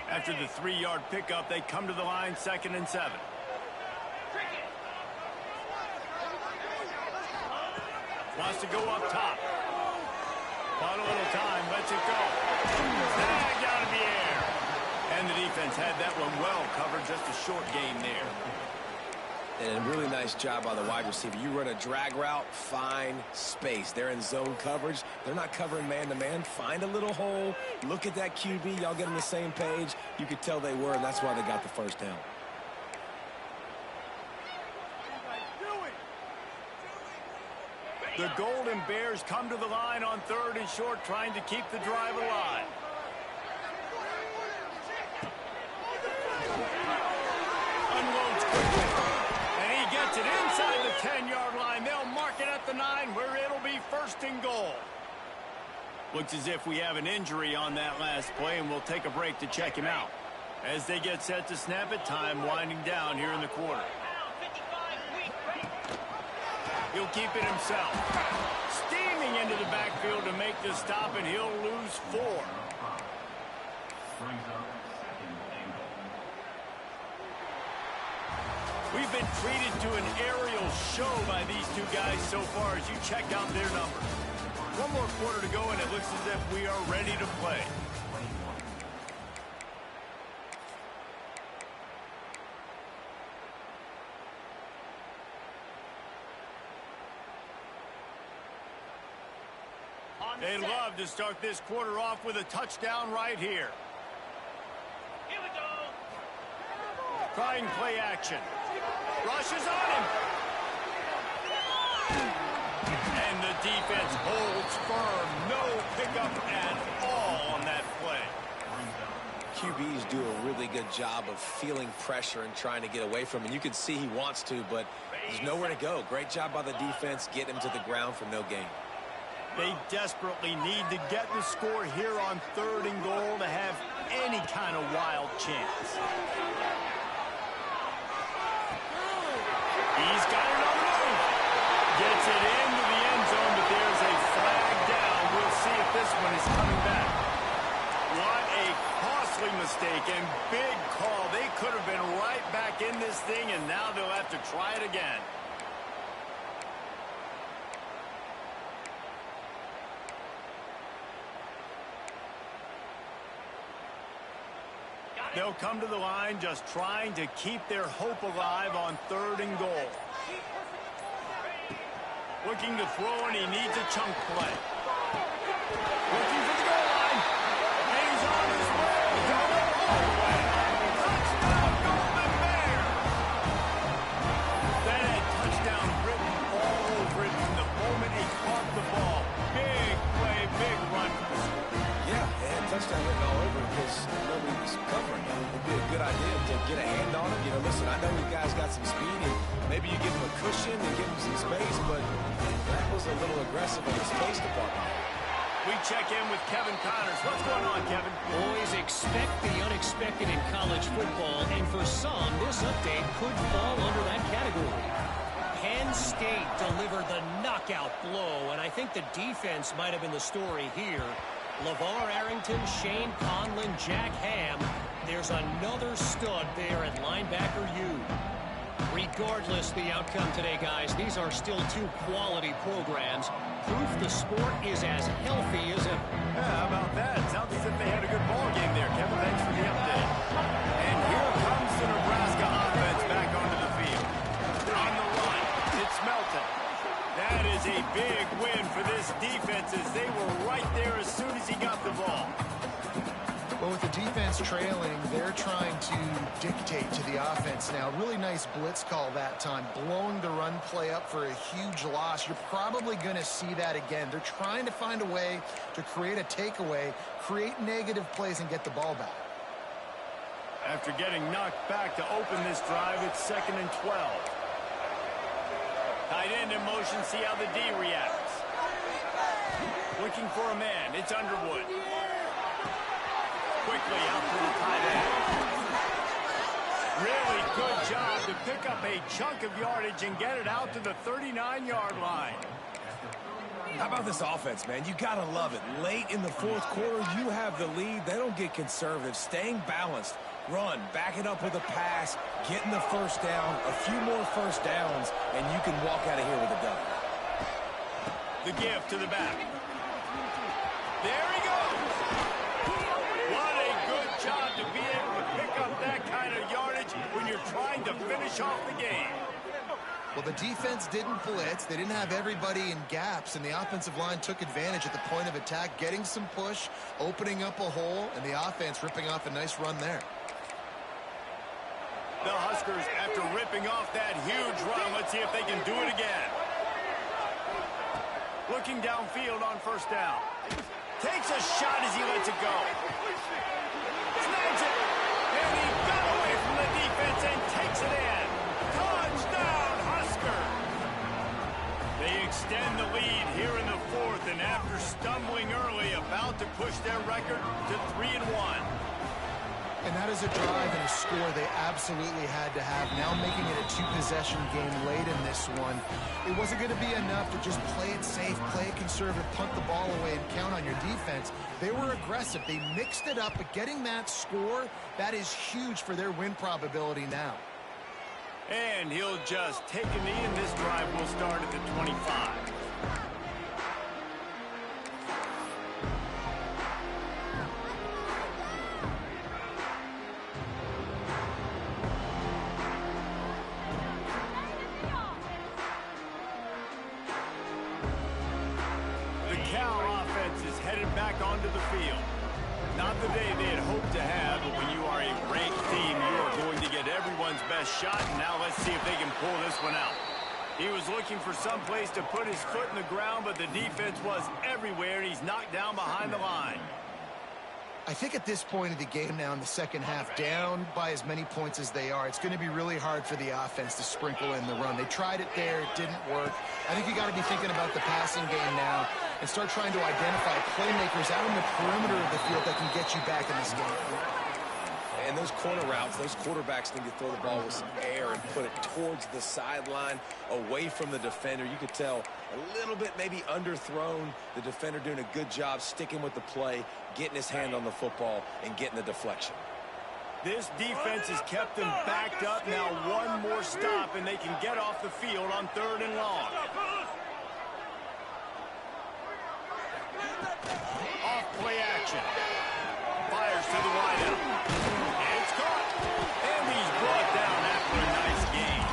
[SPEAKER 1] After the 3-yard pickup, they come to the line, 2nd and 7. Wants to go up top. Got a little time, lets it go. Tagged out of the air. And the defense had that one well covered, just a short gain there.
[SPEAKER 3] And a really nice job by the wide receiver. You run a drag route, find space. They're in zone coverage. They're not covering man-to-man. Find a little hole. Look at that QB. Y'all get on the same page. You could tell they were, and that's why they got the first down.
[SPEAKER 1] The Golden Bears come to the line on 3rd and short, trying to keep the drive alive. Unloads quickly. And he gets it inside the 10-yard line. They'll mark it at the 9, where it'll be 1st and goal. Looks as if we have an injury on that last play, and we'll take a break to check him out. As they get set to snap it, time winding down here in the quarter. He'll keep it himself. Steaming into the backfield to make the stop, and he'll lose 4. We've been treated to an aerial show by these two guys so far as you check out their numbers. 1 more quarter to go, and it looks as if we are ready to play. They'd love to start this quarter off with a touchdown right here.
[SPEAKER 4] Here we go.
[SPEAKER 1] Trying play action. Rushes on him. And the defense holds firm. No pickup at all on that play.
[SPEAKER 3] QBs do a really good job of feeling pressure and trying to get away from him. You can see he wants to, but there's nowhere to go. Great job by the defense, getting him to the ground for no gain.
[SPEAKER 1] They desperately need to get the score here on 3rd and goal to have any kind of wild chance. He's got it on the move. Gets it into the end zone, but there's a flag down. We'll see if this one is coming back. What a costly mistake and big call. They could have been right back in this thing, and now they'll have to try it again. They'll come to the line just trying to keep their hope alive on 3rd and goal. Looking to throw, and he needs a chunk play. Looking for the goal line. And he's on his way. He'll go all the way. Touchdown, Golden Bears. That had touchdown written all over it from the moment he caught the ball. Big play, big run.
[SPEAKER 3] Yeah, and touchdown written all over because nobody was covering him. It would be a good idea to get a hand on him. You know, listen, I know you guys got some speed, and maybe you give him a cushion and give him some space, but that was a little aggressive in the space department.
[SPEAKER 1] We check in with Kevin Connors. What's going on, Kevin?
[SPEAKER 5] Boys, expect the unexpected in college football, and for some, this update could fall under that category. Penn State delivered the knockout blow, and I think the defense might have been the story here. LeVar Arrington, Shane Conlon, Jack Ham. There's another stud there at linebacker U. Regardless the outcome today, guys, these are still 2 quality programs. Proof the sport is as healthy as ever.
[SPEAKER 1] Yeah, how about that? Sounds as if they had a good ball game there. Kevin, thanks for the update. And here comes the Nebraska offense back onto the field. On the run, it's Melton. That is a big win for this defense as they were right there as soon as he got the ball.
[SPEAKER 2] Well, with the defense defense trailing, they're trying to dictate to the offense now. Really nice blitz call that time, blowing the run play up for a huge loss. You're probably going to see that again. They're trying to find a way to create a takeaway, create negative plays, and get the ball back.
[SPEAKER 1] After getting knocked back to open this drive, it's 2nd and 12. Tight end in motion, see how the D reacts. Looking for a man, it's Underwood. Quickly out to the tight end. Really good job to pick up a chunk of yardage and get it out to the 39-yard line.
[SPEAKER 3] How about this offense, man? You got to love it. Late in the fourth quarter, you have the lead. They don't get conservative. Staying balanced. Run, back it up with a pass, getting the first down, a few more first downs, and you can walk out of here with a dub.
[SPEAKER 1] The give to the back. There he goes. What a good job to be able to pick up that kind of yardage when you're trying to finish off the game.
[SPEAKER 2] Well, the defense didn't blitz. They didn't have everybody in gaps, and the offensive line took advantage at the point of attack, getting some push, opening up a hole, and the offense ripping off a nice run there.
[SPEAKER 1] The Huskers, after ripping off that huge run, let's see if they can do it again. Looking downfield on first down. Takes a shot as he lets it go. Snags it. And he got away from the defense and takes it in. Touchdown, Husker. They extend the lead here in the fourth, and after stumbling early, about to push their record to 3-1.
[SPEAKER 2] And that is a drive and a score they absolutely had to have. Now making it a two-possession game late in this one. It wasn't going to be enough to just play it safe, play it conservative, punt the ball away, and count on your defense. They were aggressive. They mixed it up, but getting that score, that is huge for their win probability now.
[SPEAKER 1] And he'll just take a knee, and this drive will start at the 25. Back onto the field. Not the day they had hoped to have, but when you are a ranked team, you are going to get everyone's best shot, and now let's see if they can pull this one out. He was looking for some place to put his foot in the ground, but the defense was everywhere, and he's knocked down behind the line.
[SPEAKER 2] I think at this point of the game now in the second half, down by as many points as they are, it's going to be really hard for the offense to sprinkle in the run. They tried it there. It didn't work. I think you got to be thinking about the passing game now and start trying to identify playmakers out in the perimeter of the field that can get you back in this game.
[SPEAKER 3] And those corner routes, those quarterbacks need to throw the ball with some air and put it towards the sideline, away from the defender. You could tell a little bit maybe underthrown. The defender doing a good job sticking with the play, getting his hand on the football, and getting the deflection.
[SPEAKER 1] This defense has kept them backed up. Now one more stop, and they can get off the field on 3rd and long. Off play action. Fires to the wideout. And it's caught. And he's brought down after a nice gain.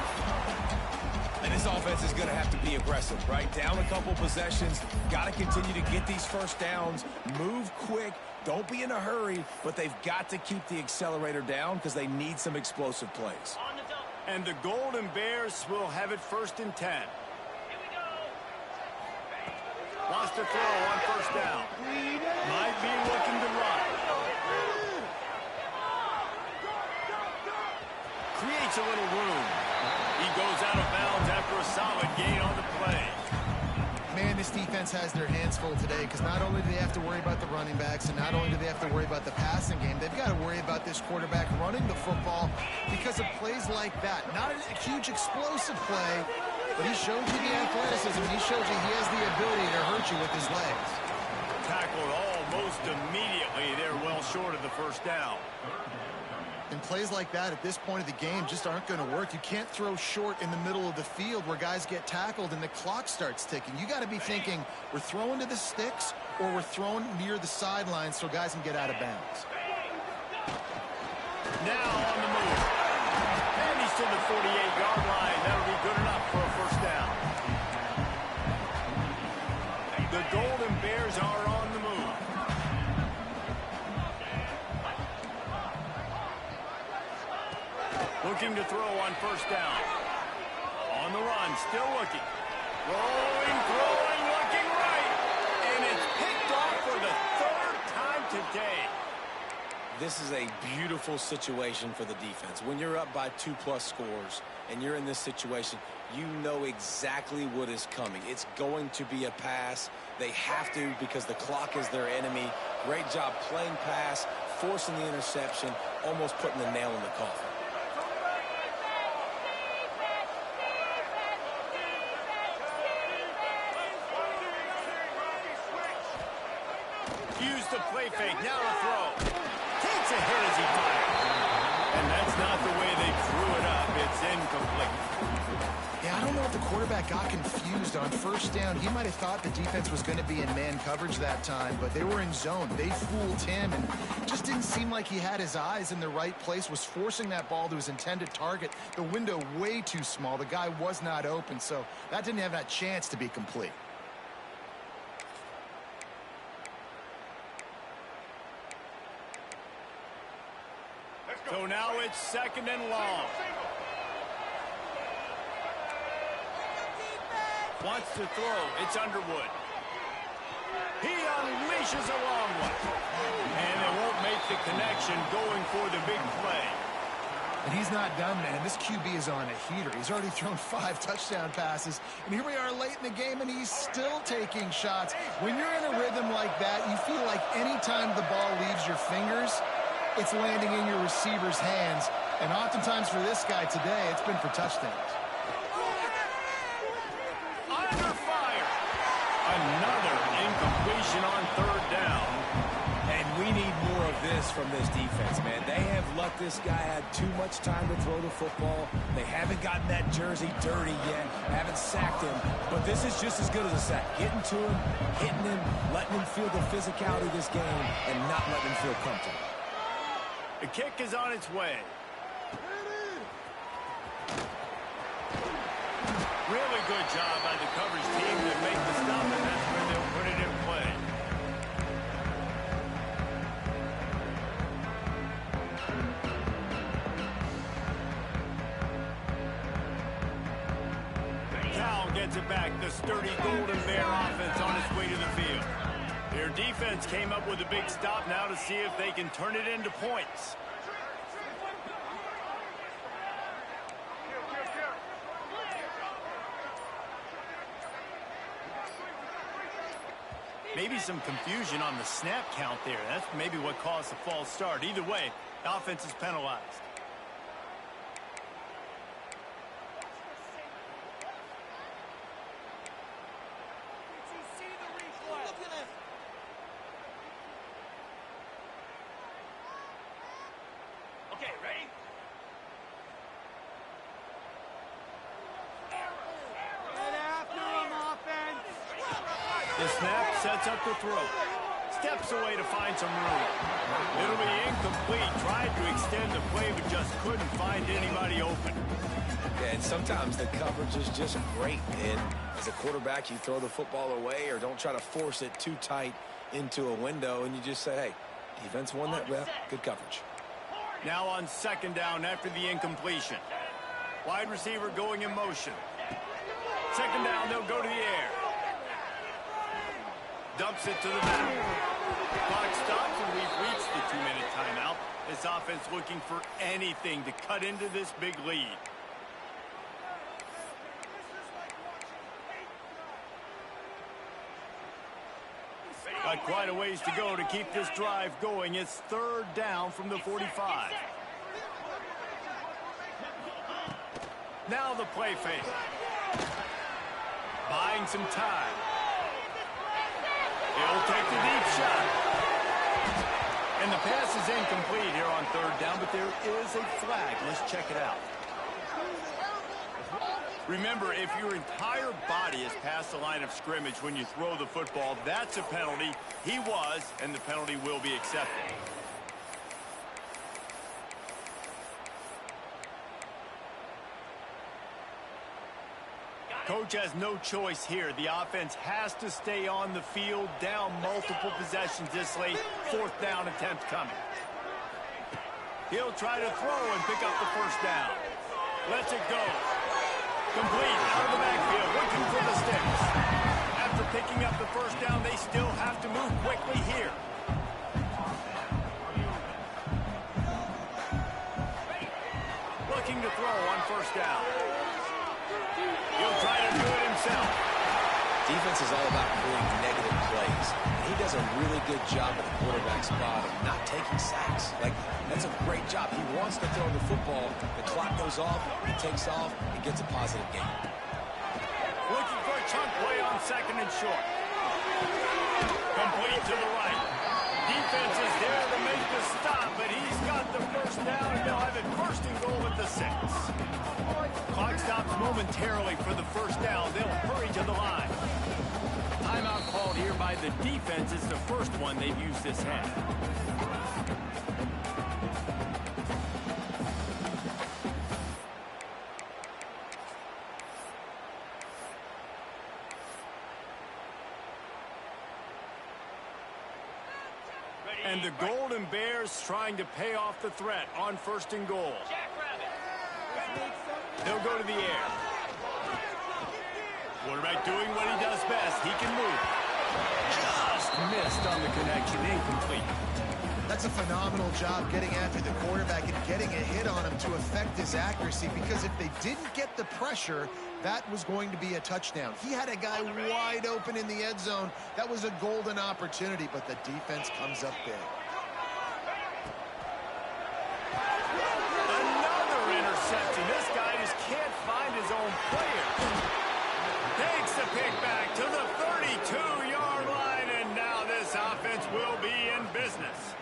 [SPEAKER 3] And this offense is going to have to be aggressive, right? Down a couple possessions. Got to continue to get these first downs. Move quick. Don't be in a hurry, but they've got to keep the accelerator down because they need some explosive plays.
[SPEAKER 1] And the Golden Bears will have it 1st and 10. Wants to throw on first down. Might be looking to run. Creates a little room. He goes out of bounds after a solid gain on the play.
[SPEAKER 2] Man, this defense has their hands full today because not only do they have to worry about the running backs and not only do they have to worry about the passing game, they've got to worry about this quarterback running the football because of plays like that. Not a huge explosive play, but he showed you the athleticism. He showed you he has the ability to hurt you with his legs.
[SPEAKER 1] Tackled almost immediately. They're well short of the first down.
[SPEAKER 2] And plays like that at this point of the game just aren't going to work. You can't throw short in the middle of the field where guys get tackled and the clock starts ticking. You got to be thinking we're throwing to the sticks or we're throwing near the sidelines so guys can get out of bounds.
[SPEAKER 1] Now on the move. And he's to the 48-yard line. That'll be good enough for a first down. The Golden Bears are on the move. Looking to throw on first down. On the run, still looking. Rolling, throwing, looking right. And it's picked off for the third time today.
[SPEAKER 3] This is a beautiful situation for the defense. When you're up by 2+ scores and you're in this situation, you know exactly what is coming. It's going to be a pass. They have to because the clock is their enemy. Great job playing pass, forcing the interception, almost putting the nail in the coffin.
[SPEAKER 1] Use the play fake, now a throw. Takes a hit as he fires. And that's not the way they threw it up. It's incomplete.
[SPEAKER 2] Yeah, I don't know if the quarterback got confused on first down. He might have thought the defense was going to be in man coverage that time, but they were in zone. They fooled him and just didn't seem like he had his eyes in the right place, was forcing that ball to his intended target. The window way too small. The guy was not open, so that didn't have that chance to be complete.
[SPEAKER 1] So now it's second and long. Wants to throw. It's Underwood. He unleashes a long one. And they won't make the connection going for the big play.
[SPEAKER 2] And he's not done, man. This QB is on a heater. He's already thrown 5 touchdown passes. And here we are late in the game, and he's still taking shots. When you're in a rhythm like that, you feel like any time the ball leaves your fingers, it's landing in your receiver's hands. And oftentimes for this guy today, it's been for touchdowns.
[SPEAKER 1] Under fire. Another incompletion on third down.
[SPEAKER 3] And we need more of this from this defense, man. They have let this guy have too much time to throw the football. They haven't gotten that jersey dirty yet, haven't sacked him. But this is just as good as a sack. Getting to him, hitting him, letting him feel the physicality of this game, and not letting him feel comfortable.
[SPEAKER 1] The kick is on its way. Really good job by the coverage team to make the stop, and that's where they'll put it in play. Cal gets it back. The sturdy Golden Bear offense on its way to the field. Their defense came up with a big stop now to see if they can turn it into points. Maybe some confusion on the snap count there. That's maybe what caused the false start. Either way, the offense is penalized.
[SPEAKER 4] Okay, ready? Get after him, offense!
[SPEAKER 1] The snap sets up the throw. Steps away to find some room. It'll be incomplete. Tried to extend the play, but just couldn't find anybody open.
[SPEAKER 3] And sometimes the coverage is just great. And as a quarterback, you throw the football away or don't try to force it too tight into a window, and you just say, hey, defense won that rep. Good coverage.
[SPEAKER 1] Now on second down after the incompletion. Wide receiver going in motion. Second down, they'll go to the air. Dumps it to the back. Clock stops, and we've reached the 2-minute timeout. This offense looking for anything to cut into this big lead. Got quite a ways to go to keep this drive going. It's third down from the 45. Now the play fake. Buying some time. He'll take the deep shot. And the pass is incomplete here on third down, but there is a flag. Let's check it out. Remember, if your entire body is past the line of scrimmage when you throw the football, that's a penalty. He was, and the penalty will be accepted. Coach has no choice here. The offense has to stay on the field, down multiple possessions this late. Fourth down attempt coming. He'll try to throw and pick up the first down. Lets it go. Complete out of the backfield, looking for the sticks. After picking up the first down, they still have to move quickly here. Looking to throw on first down. He'll try to do it himself.
[SPEAKER 3] Defense is all about creating negative plays. And he does a really good job at the quarterback spot of not taking sacks. Like, that's a great job. He wants to throw the football. The clock goes off, he takes off, and gets a positive gain.
[SPEAKER 1] Looking for a chunk play on second and short. Complete to the right. Defense is there to make the stop, but he's got the first down, and they'll have it first and goal at the 6. Clock stops momentarily for the first down. They'll hurry to the line. Timeout called here by the defense. It's the first one they've used this half. And the Golden Bears trying to pay off the threat on first and goal. They'll go to the air. Quarterback doing what he does best. He can move. Just missed on the connection. Incomplete.
[SPEAKER 2] That's a phenomenal job getting after the quarterback and getting a hit on him to affect his accuracy, because if they didn't get the pressure, that was going to be a touchdown. He had a guy wide open in the end zone. That was a golden opportunity, but the defense comes up big.
[SPEAKER 1] Another interception. This guy just can't find his own players. Takes the pick back to the 32-yard line, and now this offense will be in business.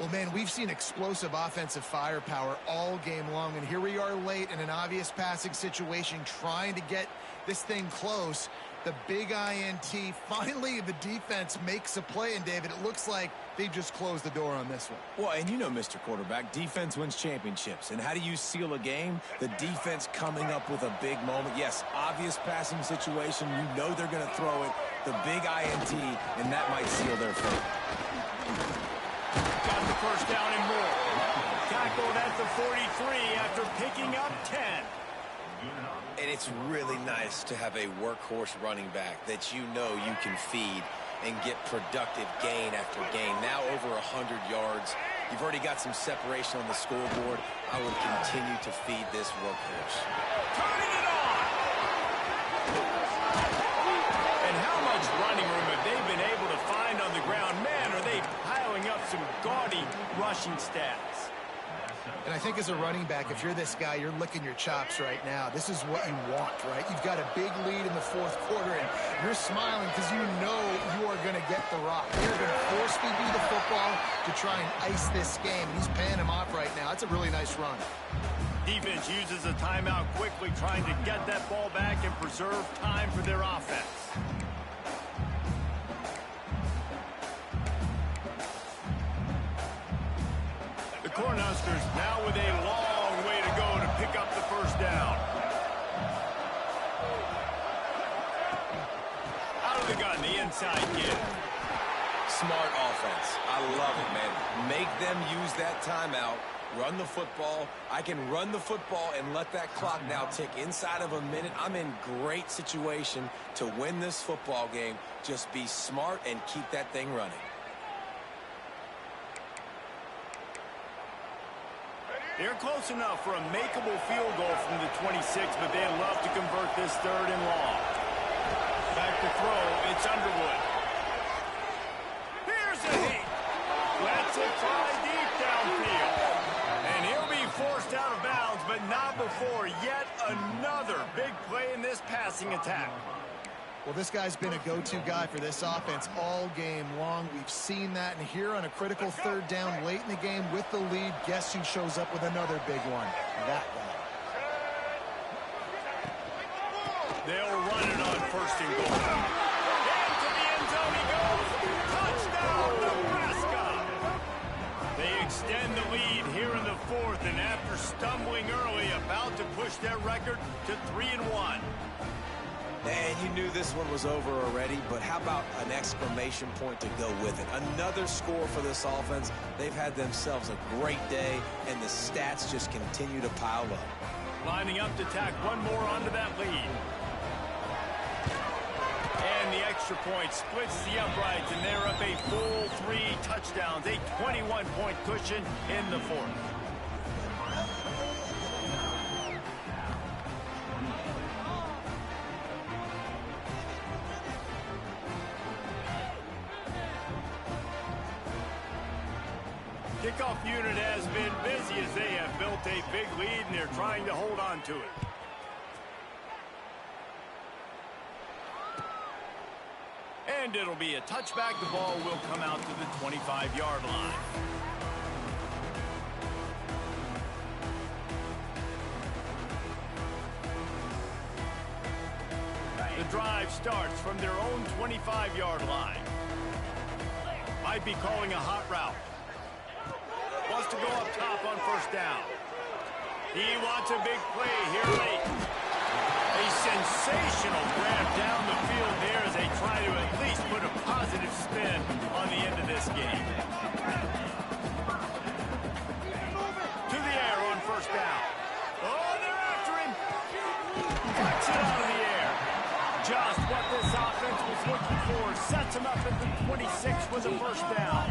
[SPEAKER 2] Well, man, we've seen explosive offensive firepower all game long, and here we are late in an obvious passing situation trying to get this thing close. The big INT. Finally, the defense makes a play, and David, it looks like they've just closed the door on this one.
[SPEAKER 3] Well, and you know, Mr. Quarterback, defense wins championships. And how do you seal a game? The defense coming up with a big moment. Yes, obvious passing situation. You know they're going to throw it. The big INT, and that might seal their fate.
[SPEAKER 1] Got the first down and more. Tackled at the 43 after picking up 10.
[SPEAKER 3] And it's really nice to have a workhorse running back that you know you can feed and get productive gain after gain. Now over 100 yards. You've already got some separation on the scoreboard. I would continue to feed this workhorse.
[SPEAKER 1] Turning it on! And how much running room have they been able to find on the ground? Man, are they piling up some gaudy rushing stats.
[SPEAKER 2] And I think as a running back, if you're this guy, you're licking your chops right now. This is what you want, right? You've got a big lead in the fourth quarter, and you're smiling because you know you are going to get the rock. You're going to force feed you the football to try and ice this game. He's paying him off right now. That's a really nice run.
[SPEAKER 1] Defense uses a timeout quickly, trying to get that ball back and preserve time for their offense. The Cornhuskers now with a long way to go to pick up the first down. Out of the gun, the inside give.
[SPEAKER 3] Smart offense. I love it, man. Make them use that timeout. Run the football. I can run the football and let that clock now tick inside of a minute. I'm in great situation to win this football game. Just be smart and keep that thing running.
[SPEAKER 1] They're close enough for a makeable field goal from the 26, but they'd love to convert this third and long. Back to throw, it's Underwood. Here's a hit. Lets it fly deep downfield. And he'll be forced out of bounds, but not before yet another big play in this passing attack.
[SPEAKER 2] Well, this guy's been a go-to guy for this offense all game long. We've seen that, and here on a critical third down late in the game with the lead, guess who shows up with another big one? That guy.
[SPEAKER 1] They'll run it on first and goal. Into the end zone he goes. Touchdown, Nebraska! They extend the lead here in the fourth, and after stumbling early, about to push their record to 3-1.
[SPEAKER 3] And you knew this one was over already, but how about an exclamation point to go with it? Another score for this offense. They've had themselves a great day, and the stats just continue to pile up.
[SPEAKER 1] Lining up to tack one more onto that lead. And the extra point splits the uprights, and they're up a full 3 touchdowns, a 21-point cushion in the fourth. Kickoff unit has been busy as they have built a big lead, and they're trying to hold on to it. And it'll be a touchback. The ball will come out to the 25-yard line. The drive starts from their own 25-yard line. Might be calling a hot route. Wants to go up top on first down. He wants a big play here late. A sensational grab down the field there as they try to at least put a positive spin on the end of this game. To the air on first down. Oh, they're after him. Flex it out of the air. Just what this offense was looking for. Sets him up at the 26 with a first down.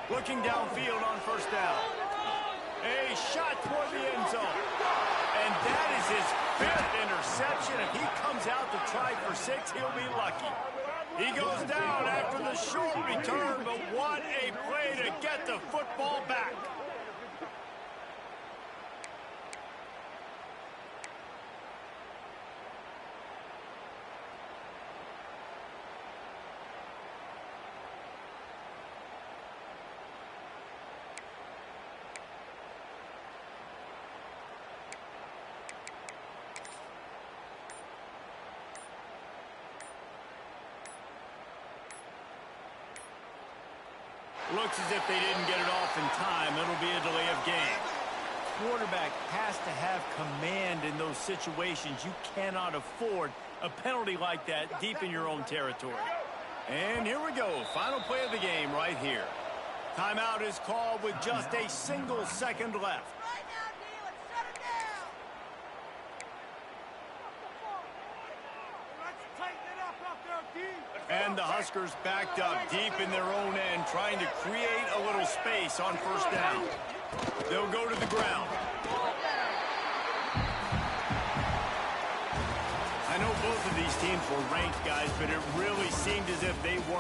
[SPEAKER 1] Looking downfield on first down. A shot toward the end zone. And that is his 5th interception. If he comes out to try for 6, he'll be lucky. He goes down after the short return, but what a play to get the football back. Looks as if they didn't get it off in time. It'll be a delay of game. Quarterback has to have command in those situations. You cannot afford a penalty like that deep in your own territory. And here we go. Final play of the game right here. Timeout is called with just a single second left.
[SPEAKER 4] Right now, D, let's shut it down. Let's tighten it up out there, D.
[SPEAKER 1] And the Huskers backed up deep in their own end, trying to create a little space on first down. They'll go to the ground. I know both of these teams were ranked, guys, but it really seemed as if they weren't